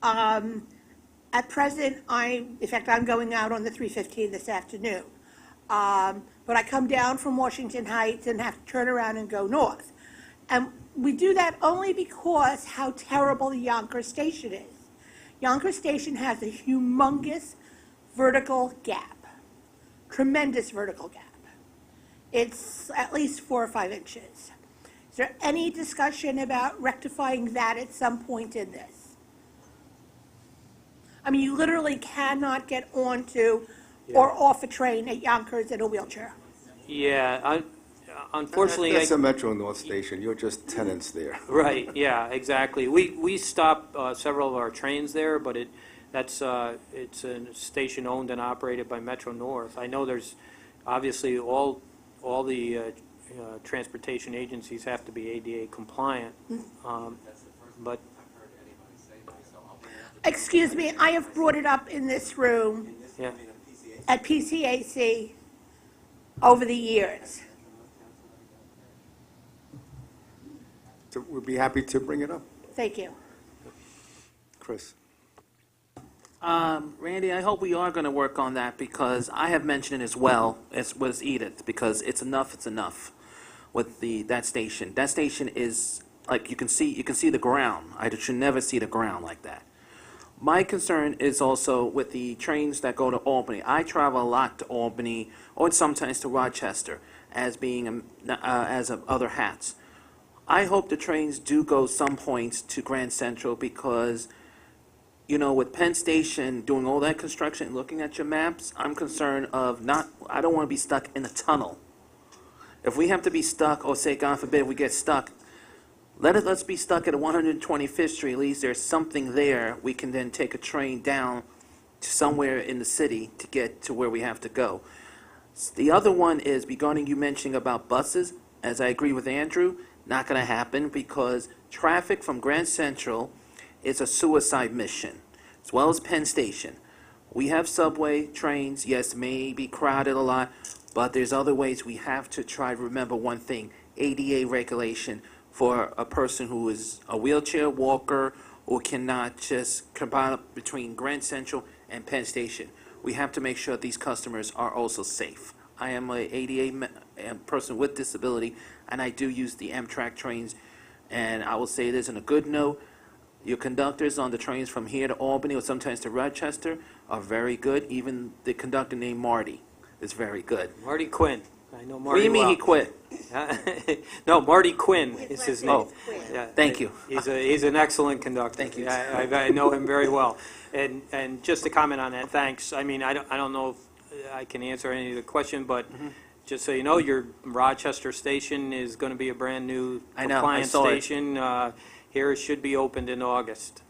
At present, I'm going out on the 315 this afternoon. But I come down from Washington Heights and have to turn around and go north. And we do that only because how terrible Yonkers Station is. Yonkers Station has a humongous vertical gap, tremendous vertical gap. It's at least 4 or 5 inches. Is there any discussion about rectifying that at some point in this? I mean, you literally cannot get onto or off a train at Yonkers in a wheelchair. Yeah, unfortunately, That's a Metro North station. You're just tenants there. right. Yeah, exactly. We stop several of our trains there, but it's a station owned and operated by Metro North. I know there's obviously all the transportation agencies have to be ADA compliant, but. Excuse me, I have brought it up in this room Yeah. at PCAC over the years. So we'd be happy to bring it up. Thank you. Chris? Randy, I hope we are going to work on that because I have mentioned it as well as was Edith, because it's enough with that station. That station is like you can see the ground. I should never see the ground like that. My concern is also with the trains that go to Albany. I travel a lot to Albany or sometimes to Rochester as being as of other hats. I hope the trains do go some points to Grand Central because, with Penn Station doing all that construction and looking at your maps, I'm concerned of I don't want to be stuck in a tunnel. If we have to be stuck, or say, God forbid, we get stuck, let's be stuck at 125th Street. At least there's something there. We can then take a train down to somewhere in the city to get to where we have to go. The other one is regarding you mentioning about buses. As I agree with Andrew, not going to happen because traffic from Grand Central is a suicide mission, as well as Penn Station. We have subway trains, yes, may be crowded a lot, but there's other ways. We have to try to remember one thing, ADA regulation for a person who is a wheelchair walker or cannot just combine between Grand Central and Penn Station. we have to make sure these customers are also safe. I am a ADA person with disability, and I do use the Amtrak trains. And I will say this in a good note, your conductors on the trains from here to Albany or sometimes to Rochester are very good. Even the conductor named Marty is very good. Marty Quinn. I know What Marty do you mean well. he quit? No, Marty Quinn is his name. Oh, Yeah, thank you. He's an excellent conductor. Thank you. I know him very well. And just to comment on that, thanks. I mean, I don't know if I can answer any of the question, but just so you know, your Rochester station is going to be a brand-new I know, I compliance saw it. station. Here, it should be opened in August.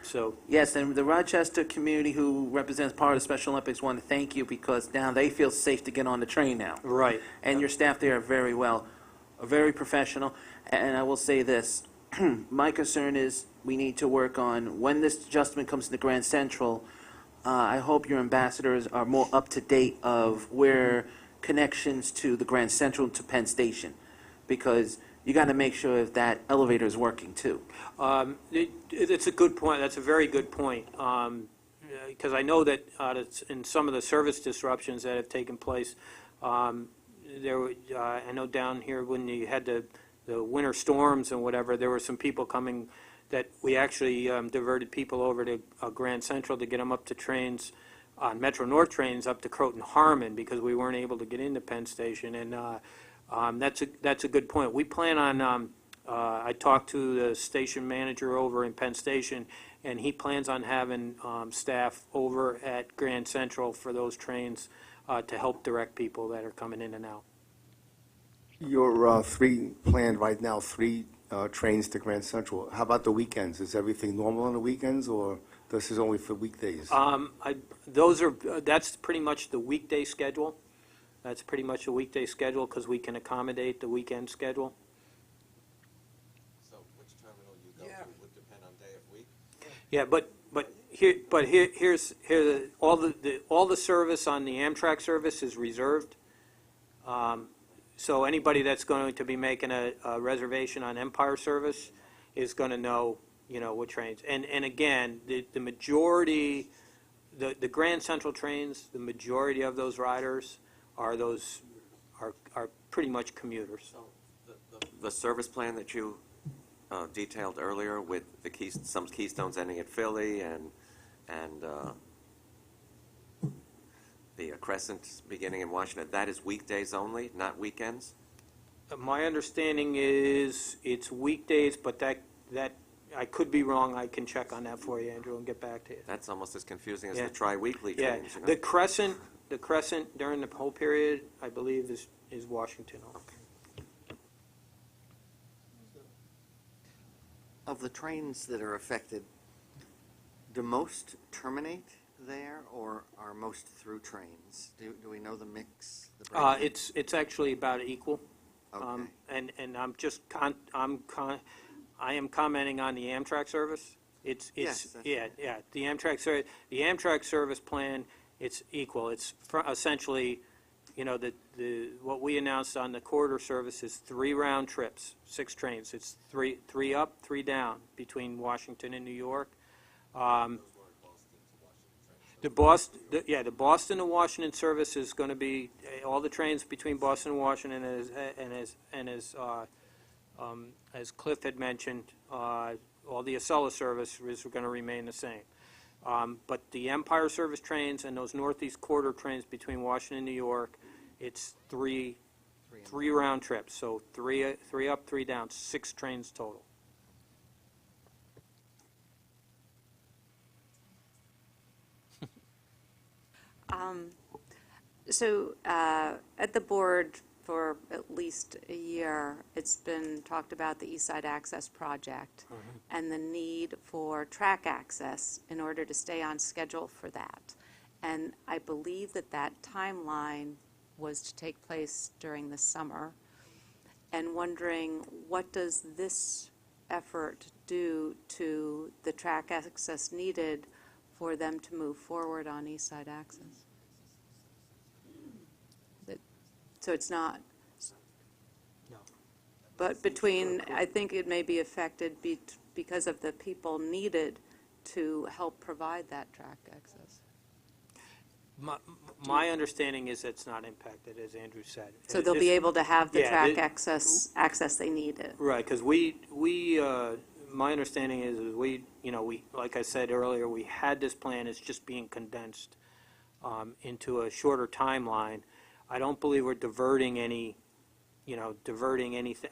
So, Yes, and the Rochester community who represents part of the Special Olympics want to thank you because now they feel safe to get on the train now. right. And your staff there are very well, very professional. And I will say this, my concern is we need to work on, when this adjustment comes to the Grand Central, I hope your ambassadors are more up to date of where connections to the Grand Central and to Penn Station. Because you got to make sure if that elevator is working too. It's a good point. That's a very good point. Because I know that in some of the service disruptions that have taken place, I know down here when you had the winter storms and whatever, there were some people coming that we actually diverted people over to Grand Central to get them up to trains, on Metro North trains up to Croton Harmon because we weren't able to get into Penn Station. And that's a good point. We plan on, I talked to the station manager over in Penn Station, and he plans on having staff over at Grand Central for those trains to help direct people that are coming in and out. Your planned right now, three trains to Grand Central. How about the weekends? Is everything normal on the weekends, or this is only for weekdays? That's pretty much the weekday schedule. That's pretty much a weekday schedule because we can accommodate the weekend schedule. So which terminal you go to would depend on day of week? Yeah, here's all the service on the Amtrak service is reserved. So anybody that's going to be making a reservation on Empire service is going to know, what trains. And again, the majority, the Grand Central trains, the majority of those riders are pretty much commuters. The service plan that you detailed earlier with some Keystones ending at Philly and the Crescent beginning in Washington, that is weekdays only, not weekends? My understanding is it's weekdays, but that I could be wrong. I can check on that for you, Andrew, and get back to you. That's almost as confusing as Yeah. the tri-weekly Yeah, trains. the Crescent during the whole period, I believe, is Washington. Of the trains that are affected, do most terminate there, or are most through trains? Do we know the mix? The breakdown? It's actually about equal. Okay. And I'm just I am commenting on the Amtrak service. Yes, that's The Amtrak service plan, it's equal. It's essentially, what we announced on the corridor service is 3 round trips, 6 trains. It's three up, 3 down between Washington and New York. The Boston to Washington service is going to be all the trains between Boston and Washington, as Cliff had mentioned, all the Acela service is going to remain the same. But the Empire service trains and those Northeast Corridor trains between Washington and New York, it's three round trips. So three up, 3 down, 6 trains total. So at the board for at least a year, it's been talked about the East Side Access Project and the need for track access in order to stay on schedule for that. And I believe that timeline was to take place during the summer. And wondering, what does this effort do to the track access needed for them to move forward on East Side Access? So it's not. No. But I think it may be affected because of the people needed to help provide that track access. My understanding is it's not impacted, as Andrew said. So they'll be able to have the Yeah, track it- access they need. Right, because my understanding is we, like I said earlier, we had this plan, it's just being condensed into a shorter timeline. I don't believe we're diverting any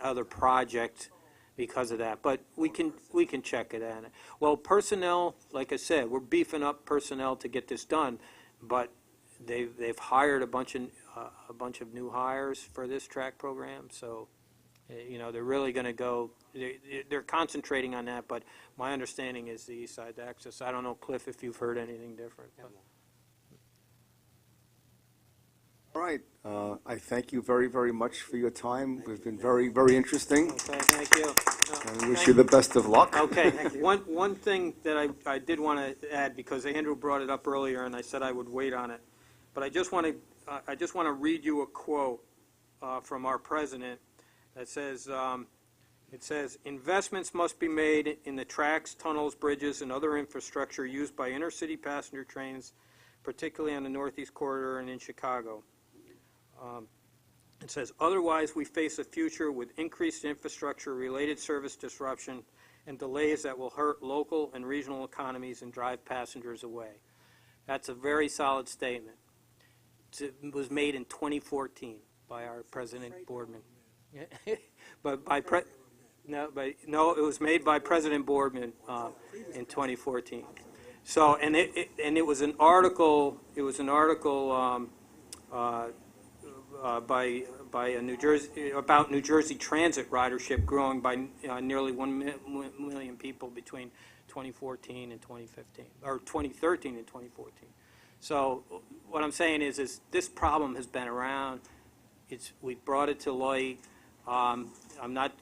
other project because of that, but we can check it in. Well, personnel, like I said, we're beefing up personnel to get this done, but they've hired a bunch of new hires for this track program, so they're really going to go. They're concentrating on that, but my understanding is the east side access. I don't know, Cliff, if you've heard anything different. But. All right, I thank you very, very much for your time. It's been very, very interesting, Okay, thank you. and wish you the best of luck. Okay, one thing that I did want to add, because Andrew brought it up earlier, and I said I would wait on it, but I just want to read you a quote from our president that says, it says, "Investments must be made in the tracks, tunnels, bridges, and other infrastructure used by intercity passenger trains, particularly on the Northeast Corridor and in Chicago." It says, "Otherwise, we face a future with increased infrastructure-related service disruption and delays that will hurt local and regional economies and drive passengers away." That's a very solid statement. It was made in 2014 by our President Boardman. But no, it was made by President Boardman in 2014. So, and it was an article. It was an article by a New Jersey about New Jersey transit ridership growing by nearly 1 million people between 2014 and 2015, or 2013 and 2014. So, what I'm saying is this problem has been around. We brought it to light. I'm not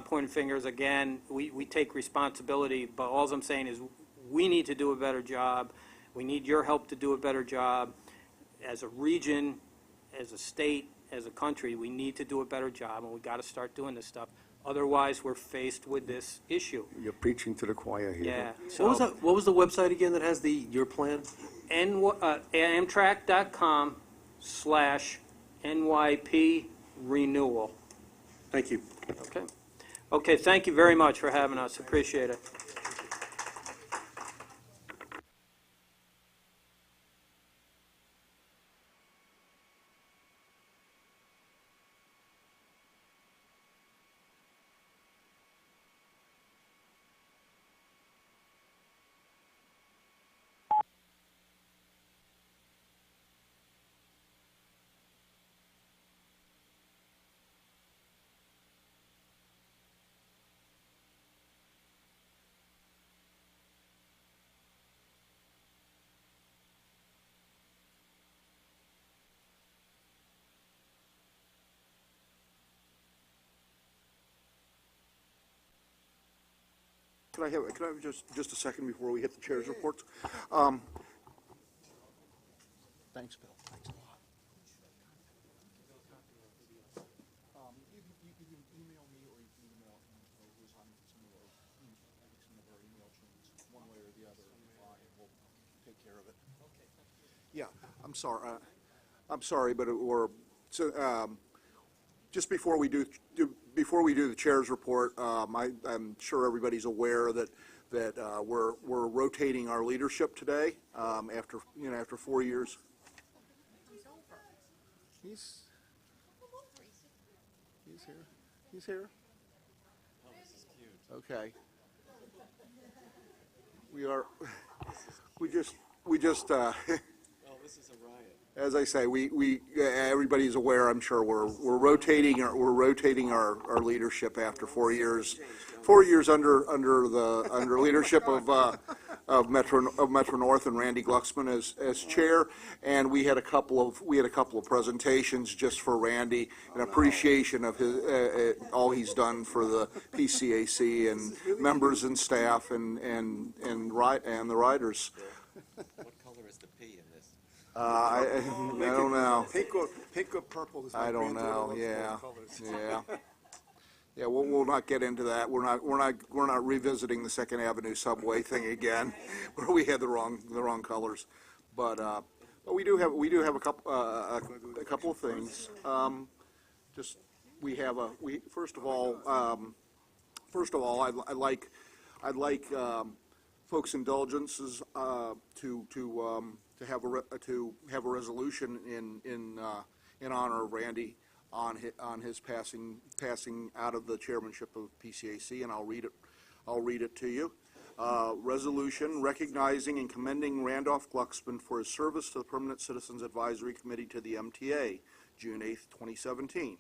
pointing fingers again. We take responsibility, but all I'm saying is we need to do a better job. We need your help to do a better job. As a region, as a state, as a country, we need to do a better job, and we got to start doing this stuff. Otherwise, we're faced with this issue. You're preaching to the choir here. Yeah. What was the website again that has your plan? Amtrak.com/NYP renewal. Thank you. Okay. Okay, thank you very much for having us. Appreciate it. Can I have just a second before we hit the chair's reports? Thanks, Bill. Thanks a lot. You can email me, or you can email who's on some of our email chains, one way or the other, and we'll take care of it. Okay. Yeah, I'm sorry, but just before we do the chair's report, I'm sure everybody's aware that we're rotating our leadership today after 4 years. He's here. He's here. Oh, this is cute. Okay. We just. Oh, this is a riot. As I say, everybody's aware. I'm sure we're rotating our leadership after 4 years. 4 years under leadership of Metro North and Randy Glucksman as chair, and we had a couple of presentations just for Randy in appreciation of his all he's done for the PCAC and members and staff and the riders. What color is the P in this? I don't know. Pink or purple is my I don't granddaughter know. loves Yeah, colors. yeah. Yeah, we'll not get into that. We're not revisiting the Second Avenue subway thing again, where we had the wrong colors. But Well, we do have a couple of things. Just, first of all, I'd like folks' indulgences to have a resolution in honor of Randy on his passing out of the chairmanship of PCAC, and I'll read it to you. Resolution recognizing and commending Randolph Glucksman for his service to the Permanent Citizens Advisory Committee to the MTA, June 8th, 2017.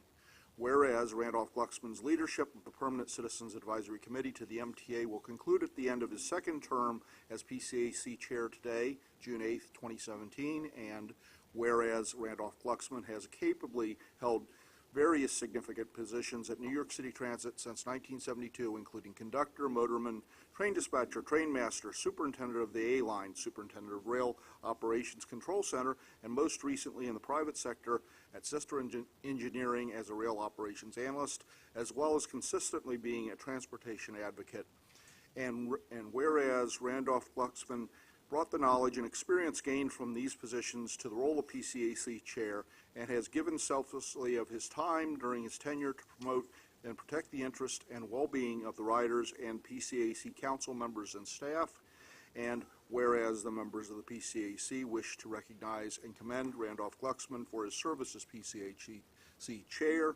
Whereas Randolph Glucksman's leadership of the Permanent Citizens Advisory Committee to the MTA will conclude at the end of his second term as PCAC Chair today, June 8th, 2017, and whereas Randolph Glucksman has capably held various significant positions at New York City Transit since 1972, including conductor, motorman, train dispatcher, train master, superintendent of the A-Line, superintendent of Rail Operations Control Center, and most recently in the private sector at Sister Engineering as a rail operations analyst, as well as consistently being a transportation advocate. And whereas Randolph Glucksman brought the knowledge and experience gained from these positions to the role of PCAC chair and has given selflessly of his time during his tenure to promote and protect the interest and well-being of the riders and PCAC council members and staff. And whereas the members of the PCAC wish to recognize and commend Randolph Glucksman for his service as PCAC chair,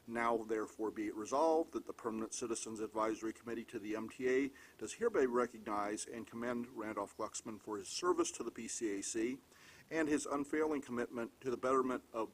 now therefore be it resolved that the Permanent Citizens Advisory Committee to the MTA does hereby recognize and commend Randolph Glucksman for his service to the PCAC and his unfailing commitment to the betterment of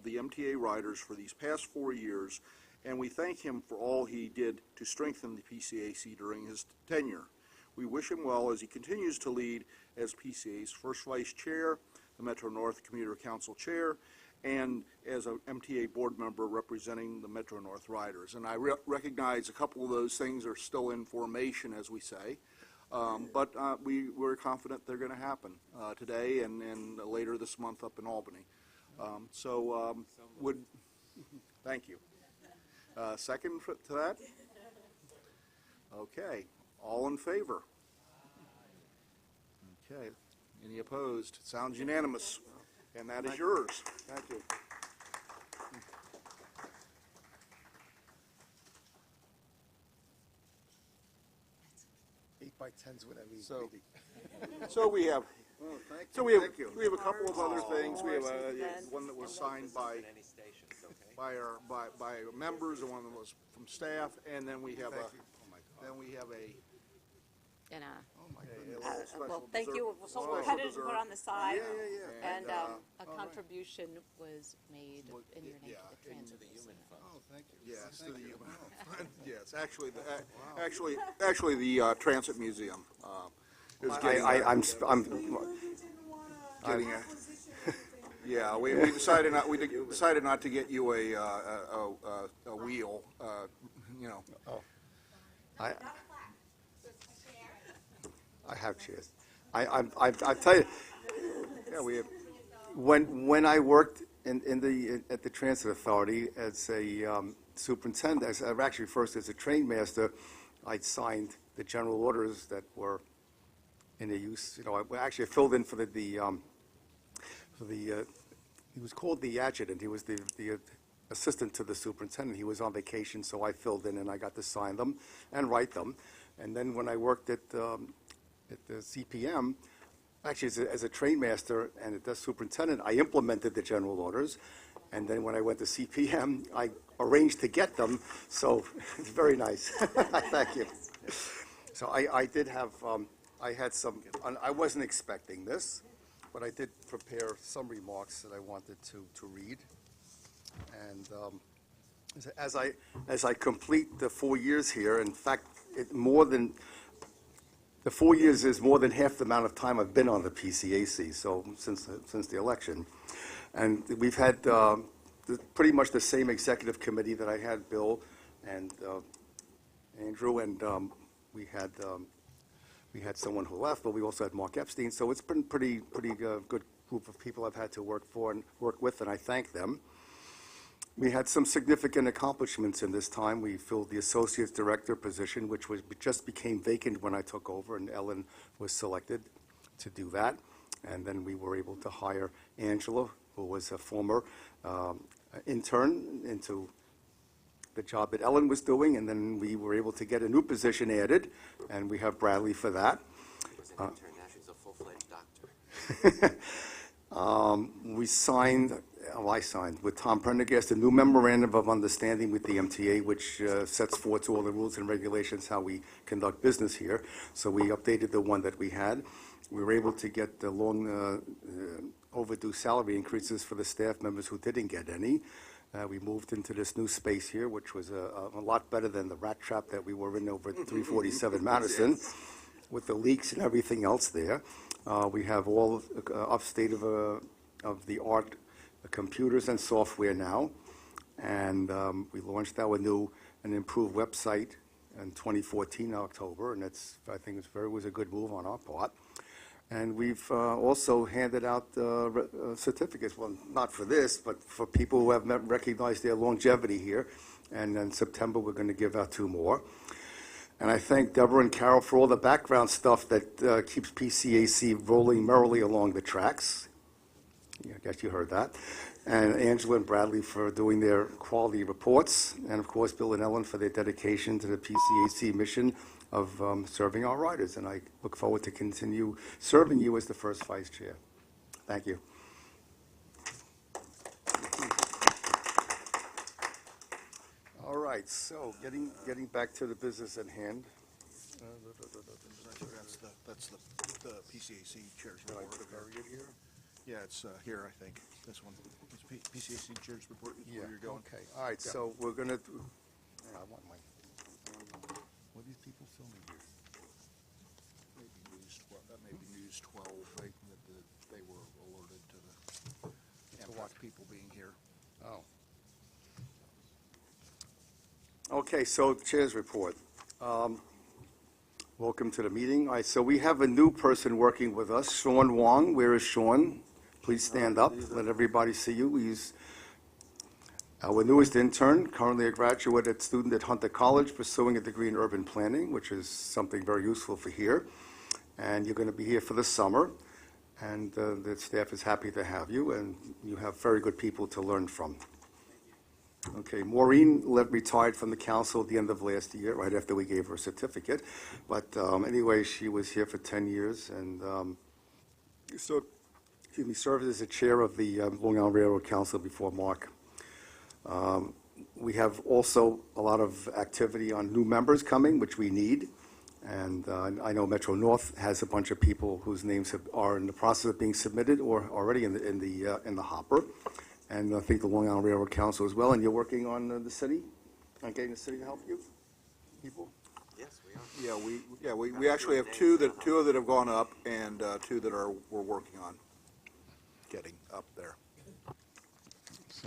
the MTA riders for these past 4 years, and we thank him for all he did to strengthen the PCAC during his tenure. We wish him well as he continues to lead as PCA's first vice chair, the Metro North Commuter Council chair, and as an MTA board member representing the Metro North riders. And I recognize a couple of those things are still in formation, as we say, but we're confident they're going to happen today and later this month up in Albany. Thank you. Second to that? Okay. All in favor? Okay. Any opposed? Sounds unanimous. And that is yours. Thank you. 8 by 10s, whatever you So- need. So we have, Thank so we have a couple of other things. We have one that was signed by members, and one that was from staff, and then we have And, Oh, my a goodness. little special well, thank dessert- you, so special we're headed to put dessert. on the side. And And, a all right. contribution was made in your name yeah, to the transit. museum. Oh, thank you. Yes, to Thank the you. human. Oh, Yes, actually, the Transit Museum is getting. I'm Getting a, yeah, we decided not to get you a wheel, you know. I have chairs. I tell you, Yeah, we have, when I worked at the Transit Authority as a superintendent, actually first as a train master, I signed the general orders that were in the use. You know, I actually filled in for he was called the adjutant. He was the assistant to the superintendent. He was on vacation, so I filled in and I got to sign them and write them. And then when I worked at the CPM, actually as a train master and as superintendent, I implemented the general orders. And then when I went to CPM, I arranged to get them, so it's very nice. Thank you. So I did have, I had some, I wasn't expecting this, but I did prepare some remarks that I wanted to read. And as I complete the 4 years here, in fact, the 4 years is more than half the amount of time I've been on the PCAC, so since the election. And we've had pretty much the same executive committee that I had, Bill and Andrew, and we had someone who left, but we also had Mark Epstein, so it's been pretty good group of people I've had to work with, and I thank them. We had some significant accomplishments in this time. We filled the associate director position, which just became vacant when I took over, and Ellen was selected to do that. And then we were able to hire Angela, who was a former intern, into the job that Ellen was doing, and then we were able to get a new position added, and we have Bradley for that. She was an intern, now she's a full-fledged doctor. We signed, I signed with Tom Prendergast a new memorandum of understanding with the MTA, which sets forth all the rules and regulations how we conduct business here. So we updated the one that we had. We were able to get the long overdue salary increases for the staff members who didn't get any. We moved into this new space here, which was a lot better than the rat trap that we were in over at 347 Madison, with the leaks and everything else there. We have all state-of-the-art computers and software now, and we launched our new and improved website in 2014 October, and that's, I think it was a good move on our part. And we've also handed out certificates, well, not for this, but for people who have recognized their longevity here. And in September, we're going to give out 2 more. And I thank Deborah and Carol for all the background stuff that keeps PCAC rolling merrily along the tracks. Yeah, I guess you heard that. And Angela and Bradley for doing their quality reports. And of course, Bill and Ellen for their dedication to the PCAC mission of serving our riders, and I look forward to continue serving you as the first vice chair. Thank you. All right, so getting back to the business at hand. That's the PCAC chair's Did I report. bury it here? Yeah, it's here, I think, this one. It's PCAC chair's report, Yeah, where you're going. okay. All right, so we're going to, I want my, what are these people filming here? That may be News 12, they were alerted to the Amtrak people being here. Oh. Okay, so Chair's report. Welcome to the meeting. All right, so we have a new person working with us, Sean Wong. Where is Sean? Please stand up, let everybody see you. He's our newest intern, currently a graduate student at Hunter College, pursuing a degree in urban planning, which is something very useful for here. And you're going to be here for the summer, and the staff is happy to have you, and you have very good people to learn from. Okay, Maureen retired from the council at the end of last year, right after we gave her a certificate. But anyway, she was here for 10 years, and served as the chair of the Long Island Railroad Council before Mark. We have also a lot of activity on new members coming, which we need. And I know Metro North has a bunch of people whose names are in the process of being submitted or already in the hopper. And I think the Long Island Railroad Council as well. And you're working on the city, on getting the city to help you, people? Yes, we are. We actually have two that have gone up, and 2 that we're working on getting up there.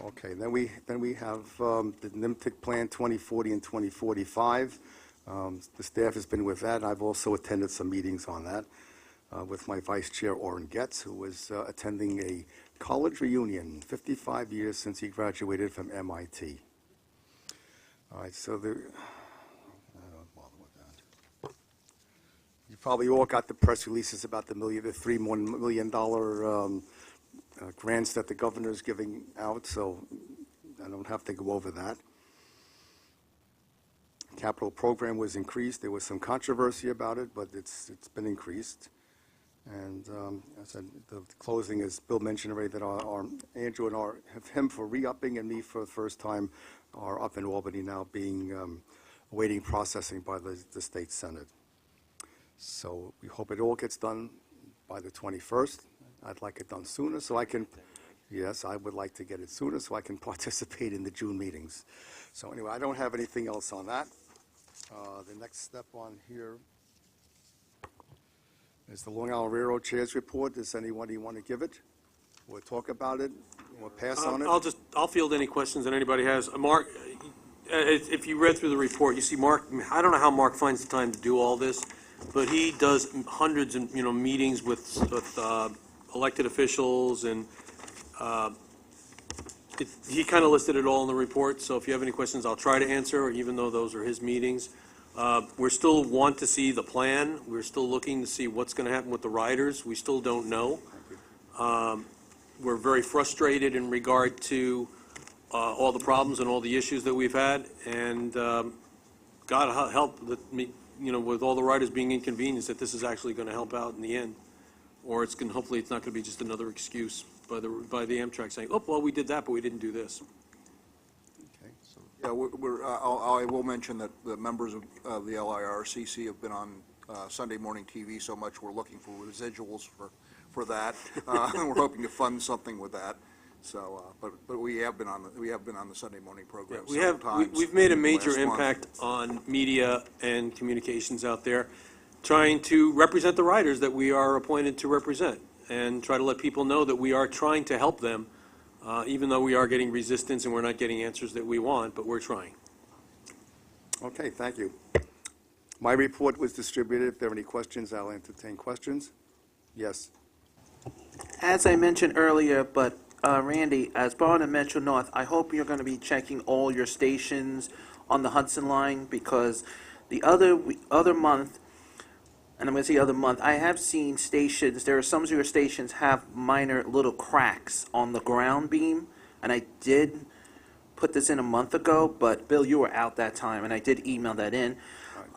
Okay, then we have the NIMTIC Plan 2040 and 2045. The staff has been with that. I've also attended some meetings on that with my vice chair, Orrin Getz, who was attending a college reunion, 55 years since he graduated from MIT. All right, so I don't bother with that. You probably all got the press releases about the $3 million grants that the governor is giving out, so I don't have to go over that. Capital program was increased. There was some controversy about it, but it's been increased. And I said the closing, as Bill mentioned already, that our Andrew and him for re-upping and me for the first time are up in Albany now, being awaiting processing by the state senate. So we hope it all gets done by the 21st. I'd like it done sooner so I can, yes, I would like to get it sooner so I can participate in the June meetings. So anyway, I don't have anything else on that. The next step on here is the Long Island Railroad Chair's report. Does anybody want to give it or talk about it or pass on it? I'll field any questions that anybody has. Mark, if you read through the report, you see Mark, I don't know how Mark finds the time to do all this, but he does hundreds of, meetings with elected officials, and he kind of listed it all in the report, so if you have any questions, I'll try to answer, even though those are his meetings. We still want to see the plan. We're still looking to see what's going to happen with the riders. We still don't know. We're very frustrated in regard to all the problems and all the issues that we've had, and God help me, with all the riders being inconvenienced, that this is actually going to help out in the end. Or hopefully it's not going to be just another excuse by the Amtrak saying, oh, well, we did that, but we didn't do this. Yeah, I will mention that the members of the LIRCC have been on Sunday morning TV so much, we're looking for residuals for that. We're hoping to fund something with that. So, but we have been on the Sunday morning program several times. We've made a in the major last month. impact on media and communications out there, trying to represent the riders that we are appointed to represent, and try to let people know that we are trying to help them, even though we are getting resistance and we're not getting answers that we want, but we're trying. Okay, thank you. My report was distributed. If there are any questions, I'll entertain questions. Yes. As I mentioned earlier, but Randy, as part of Metro North, I hope you're going to be checking all your stations on the Hudson line, because the other month, and I'm going to say other month, I have seen stations, there are some of your stations have minor little cracks on the ground beam, and I did put this in a month ago, but Bill, you were out that time, and I did email that in.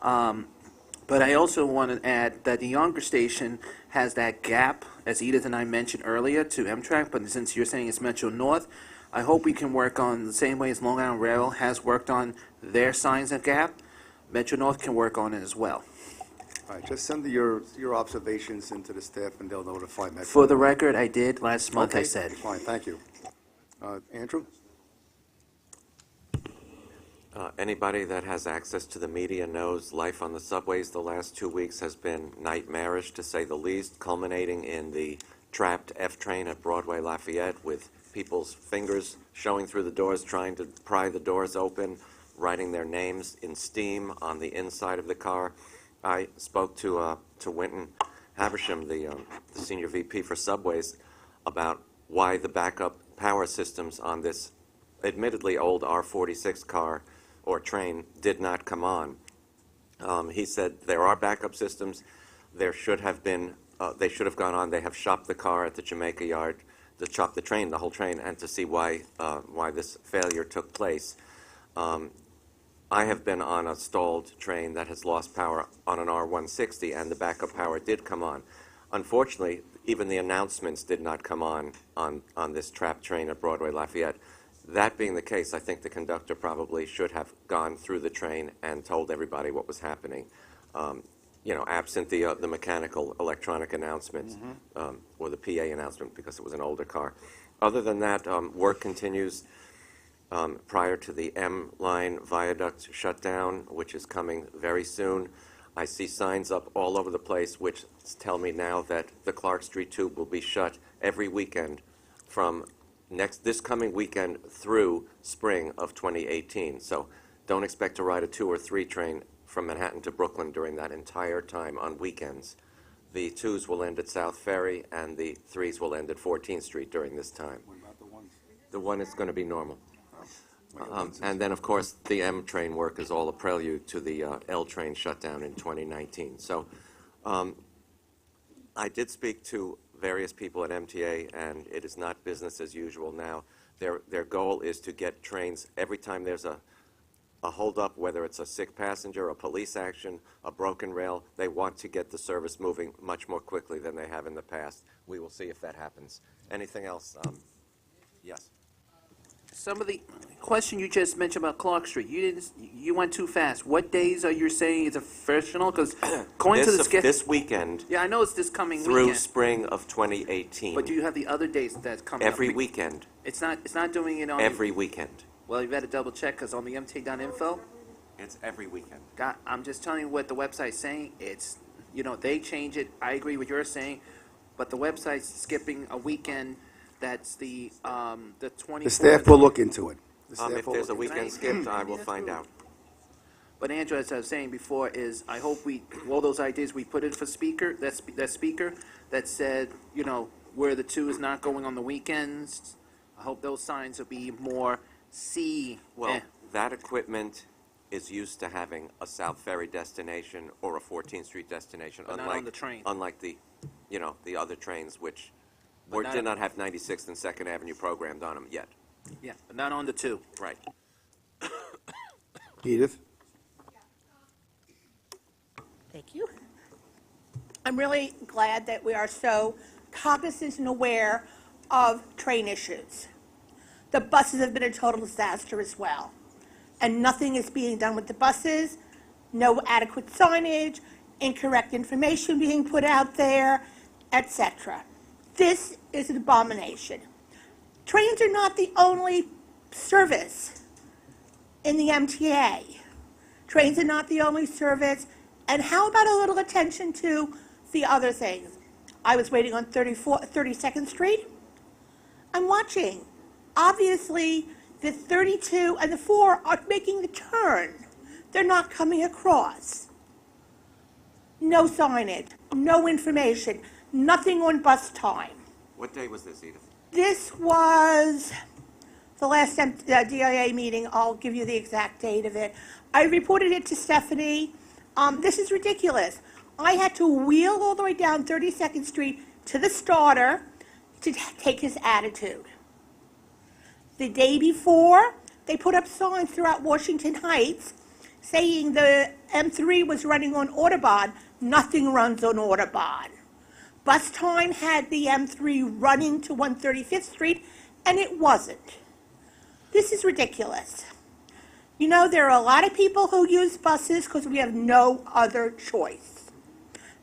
But I also want to add that the Younger station has that gap, as Edith and I mentioned earlier, to Amtrak, but since you're saying it's Metro North, I hope we can work on the same way as Long Island Rail has worked on their signs of gap. Metro North can work on it as well. All right, just send your observations into the staff, and they'll notify Metro. For the record, I did last month, I Okay, said. fine, thank you. Andrew? Anybody that has access to the media knows life on the subways the last 2 weeks has been nightmarish, to say the least, culminating in the trapped F train at Broadway Lafayette, with people's fingers showing through the doors, trying to pry the doors open, writing their names in steam on the inside of the car. I spoke to Winton Haversham, the senior VP for subways, about why the backup power systems on this admittedly old R46 car or train did not come on. He said there are backup systems. There should have been, they should have gone on. They have shopped the car at the Jamaica yard, to shop the train, the whole train, and to see why this failure took place. I have been on a stalled train that has lost power on an R160, and the backup power did come on. Unfortunately, even the announcements did not come on this trapped train at Broadway Lafayette. That being the case, I think the conductor probably should have gone through the train and told everybody what was happening, absent the mechanical electronic announcements, or the PA announcement, because it was an older car. Other than that, work continues prior to the M line viaduct shutdown, which is coming very soon. I see signs up all over the place which tell me now that the Clark Street Tube will be shut every weekend from this coming weekend through spring of 2018. So don't expect to ride a 2 or 3 train from Manhattan to Brooklyn during that entire time on weekends. The 2s will end at South Ferry, and the 3s will end at 14th Street during this time. What about the ones? The 1 is going to be normal. And then, of course, the M train work is all a prelude to the L train shutdown in 2019. So I did speak to various people at MTA, and it is not business as usual now. Their goal is to get trains every time there's a holdup, whether it's a sick passenger, a police action, a broken rail. They want to get the service moving much more quickly than they have in the past. We will see if that happens. Anything else? Yes. Some of the question you just mentioned about Clark Street, you went too fast. What days are you saying is official? Because according to the schedule, this weekend. Yeah, I know it's this coming through weekend. Spring of 2018. But do you have the other days that's coming up? Every weekend. It's not doing it on Every weekend. Well, you better double check, because on the MTA.info, It's every weekend. I'm just telling you what the website's saying. It's, they change it. I agree with you're saying, but the website's skipping a weekend. That's the 24th. The staff will look into it. If there's a weekend skipped, I will find out. But Andrew, as I was saying before, is I hope all those ideas we put in for speaker, that speaker that said, where the 2 is not going on the weekends, I hope those signs will be more Well, that equipment is used to having a South Ferry destination or a 14th Street destination, But not on the train. unlike the other trains which Or not- did not have 96th and Second Avenue programmed on them yet. Yeah, but not on the two. Right. Edith? Thank you. I'm really glad that we are so cognizant and aware of train issues. The buses have been a total disaster as well, and nothing is being done with the buses, no adequate signage, incorrect information being put out there, etc. This is an abomination. Trains are not the only service in the MTA. Trains are not the only service, and how about a little attention to the other things? I was waiting on 32nd Street. I'm watching. Obviously, the 32 and the 4 are making the turn. They're not coming across. No signage, no information, nothing on bus time. What day was this, Edith? This was the last DIA meeting. I'll give you the exact date of it. I reported it to Stephanie. This is ridiculous. I had to wheel all the way down 32nd Street to the starter to take his attitude. The day before, they put up signs throughout Washington Heights saying the M3 was running on Autobahn. Nothing runs on Autobahn. Bus time had the M3 running to 135th Street, and it wasn't. This is ridiculous. You know, there are a lot of people who use buses because we have no other choice.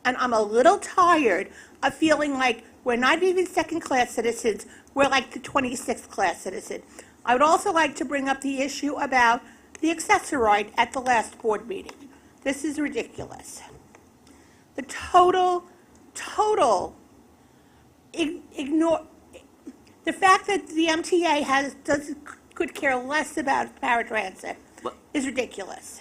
And I'm a little tired of feeling like we're not even second-class citizens, we're like the 26th class citizen. I would also like to bring up the issue about the accessoride at the last board meeting. This is ridiculous. The total ignore, the fact that the MTA could care less about paratransit is ridiculous.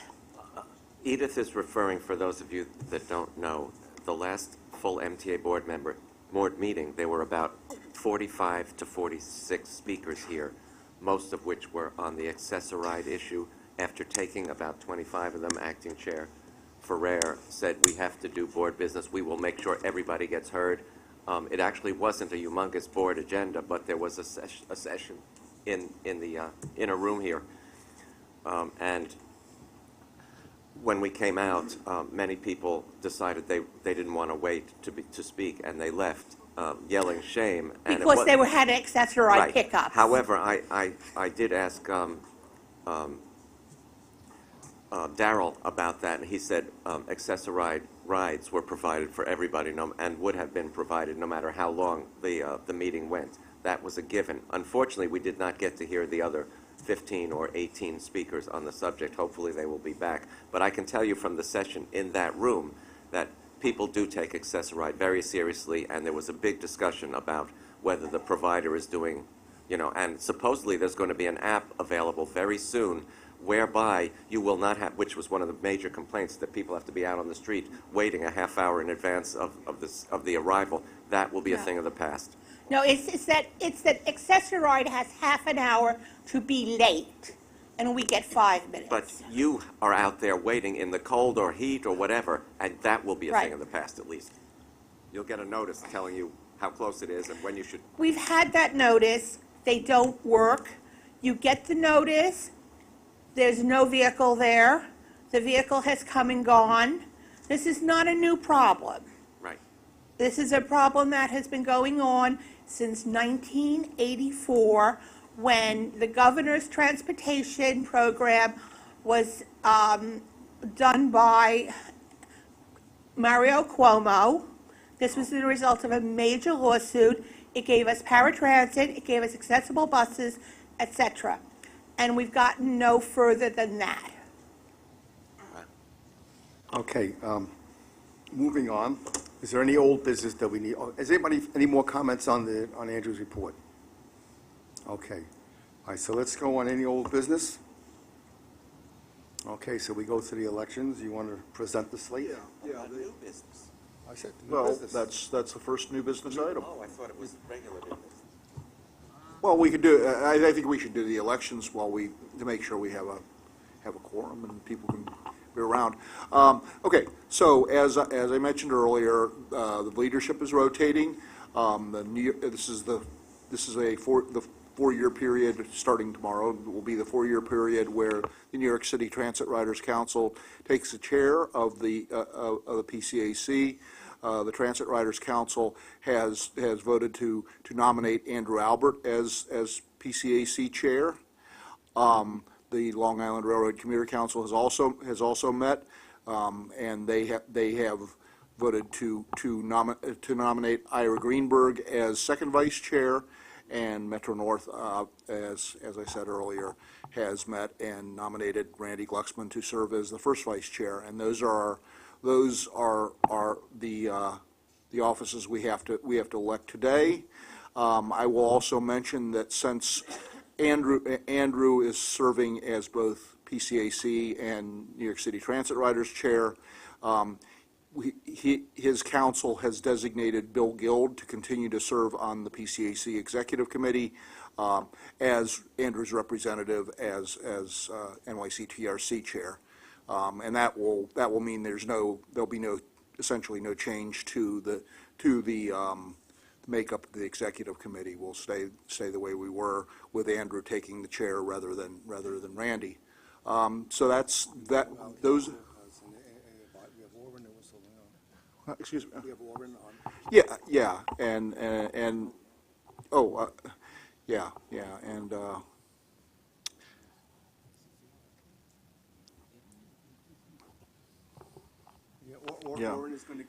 Edith is referring, for those of you that don't know, the last full MTA board meeting, there were about 45 to 46 speakers here, most of which were on the accessoride issue. After taking about 25 of them, acting chair Ferrer said, we have to do board business. We will make sure everybody gets heard. It actually wasn't a humongous board agenda, but there was a session in the inner room here. And when we came out, many people decided they didn't want to wait to speak, and they left yelling shame. And Because they had accessoride right. pickups. However, I did ask Darrell about that, and he said accessoride rides were provided for everybody and would have been provided no matter how long the meeting went. That was a given. Unfortunately, we did not get to hear the other 15 or 18 speakers on the subject. Hopefully they will be back. But I can tell you from the session in that room that people do take accessoride very seriously, and there was a big discussion about whether the provider is doing, and supposedly there's going to be an app available very soon whereby you will not have, which was one of the major complaints, that people have to be out on the street waiting a half hour in advance of the arrival. That will be a thing of the past. No, it's that accessoride has half an hour to be late, and we get 5 minutes. But you are out there waiting in the cold or heat or whatever, and that will be a thing of the past at least. You'll get a notice telling you how close it is and when you should. We've had that notice. They don't work. You get the notice. There's no vehicle there. The vehicle has come and gone. This is not a new problem. Right. This is a problem that has been going on since 1984, when the governor's transportation program was done by Mario Cuomo. This was the result of a major lawsuit. It gave us paratransit, it gave us accessible buses, etc. And we've gotten no further than that. Okay, moving on. Is there any old business that we need? Is anybody, any more comments on Andrew's report? Okay. All right, so let's go on any old business. Okay, so we go to the elections. You want to present the slate? Yeah. New business. I said new Well, business. that's the first new business item. Oh, I thought it was regular business. Well, we could do, I think we should do the elections to make sure we have a quorum and people can be around. Okay, so as I mentioned earlier, the leadership is rotating. This is the four-year period starting tomorrow. Will be the four-year period where the New York City Transit Riders Council takes the chair of the PCAC. The Transit Riders Council has voted to nominate Andrew Albert as PCAC chair. The Long Island Railroad Commuter Council has also met, and they have voted to nominate Ira Greenberg as second vice chair, and Metro North, as I said earlier, has met and nominated Randy Glucksman to serve as the first vice chair. And those are the offices we have to elect today. I will also mention that since Andrew is serving as both PCAC and New York City Transit Riders Chair, his council has designated Bill Guild to continue to serve on the PCAC Executive Committee as Andrew's representative as NYCTRC Chair. And that will mean there'll be essentially no change to the makeup of the Executive Committee. We'll stay the way we were, with Andrew taking the chair rather than Randy. So that's that. Those. Excuse me. We have Lauren on. Yeah, and and Lauren is going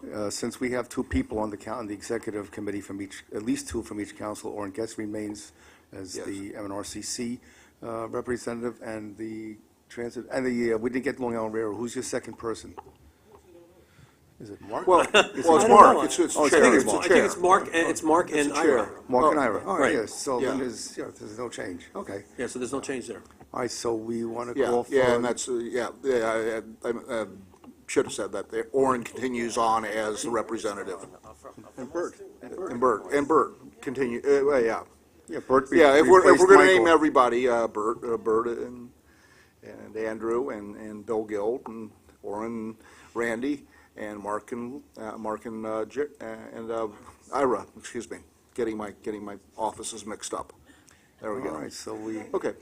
to, since we have two people on the executive committee from each, at least two from each council, Orrin Getz remains as the MNRCC representative, and the transit, and we didn't get Long Island Railroad. Who's your second person? Is it Mark? Well, it's Mark. It's chair. I think it's Mark. It's Mark and Ira. Mark and Ira. All right. Right. Yes. So Yeah. then there's no change. Okay. Yeah, so there's no change there. All right. So we want to Yeah, call for. yeah, and that's I should have said that. Orrin continues on as the representative. And Bert. And Bert continue. Well, yeah. Yeah, Bert. Yeah, if we're replaced going to Michael. name everybody, Bert and Andrew and Bill Guild and Orrin, Randy, and Mark and Ira. Excuse me, getting my offices mixed up. There we go. All right. So we. Okay.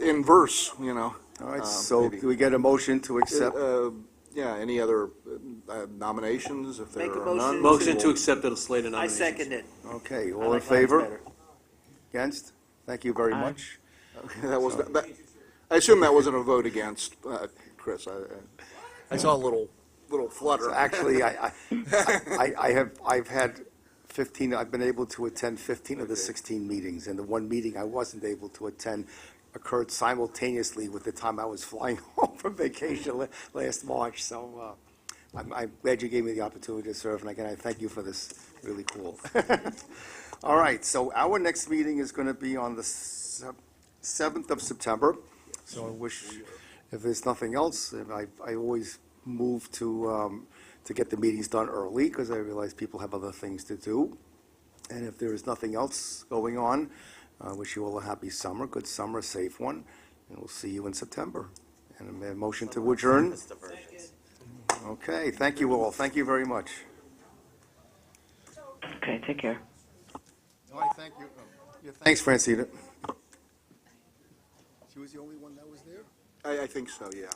In verse, All right. So maybe. can we get a motion to accept? Yeah. Any other nominations? If there Make a are motion. none, Motion to accept the slate of I nominations. second it. Okay. I All in like mine favor? better. Against? Thank you very much. that was that. I assume that wasn't a vote against, Chris. I saw a little flutter. So actually, I've had 15. I've been able to attend 15 of the 16 meetings, and the one meeting I wasn't able to attend occurred simultaneously with the time I was flying home from vacation last March. So I'm glad you gave me the opportunity to serve, and again, I thank you for this. Really cool. All right, so our next meeting is going to be on the 7th of September. So I wish, if there's nothing else, and I always move to get the meetings done early, because I realize people have other things to do. And if there is nothing else going on, I wish you all a happy summer, good summer, safe one, and we'll see you in September. And a motion to adjourn? Okay, thank you all. Thank you very much. Okay, take care. All right, thank you. Thanks, Francina. She was the only one that was there? I think so. Yeah.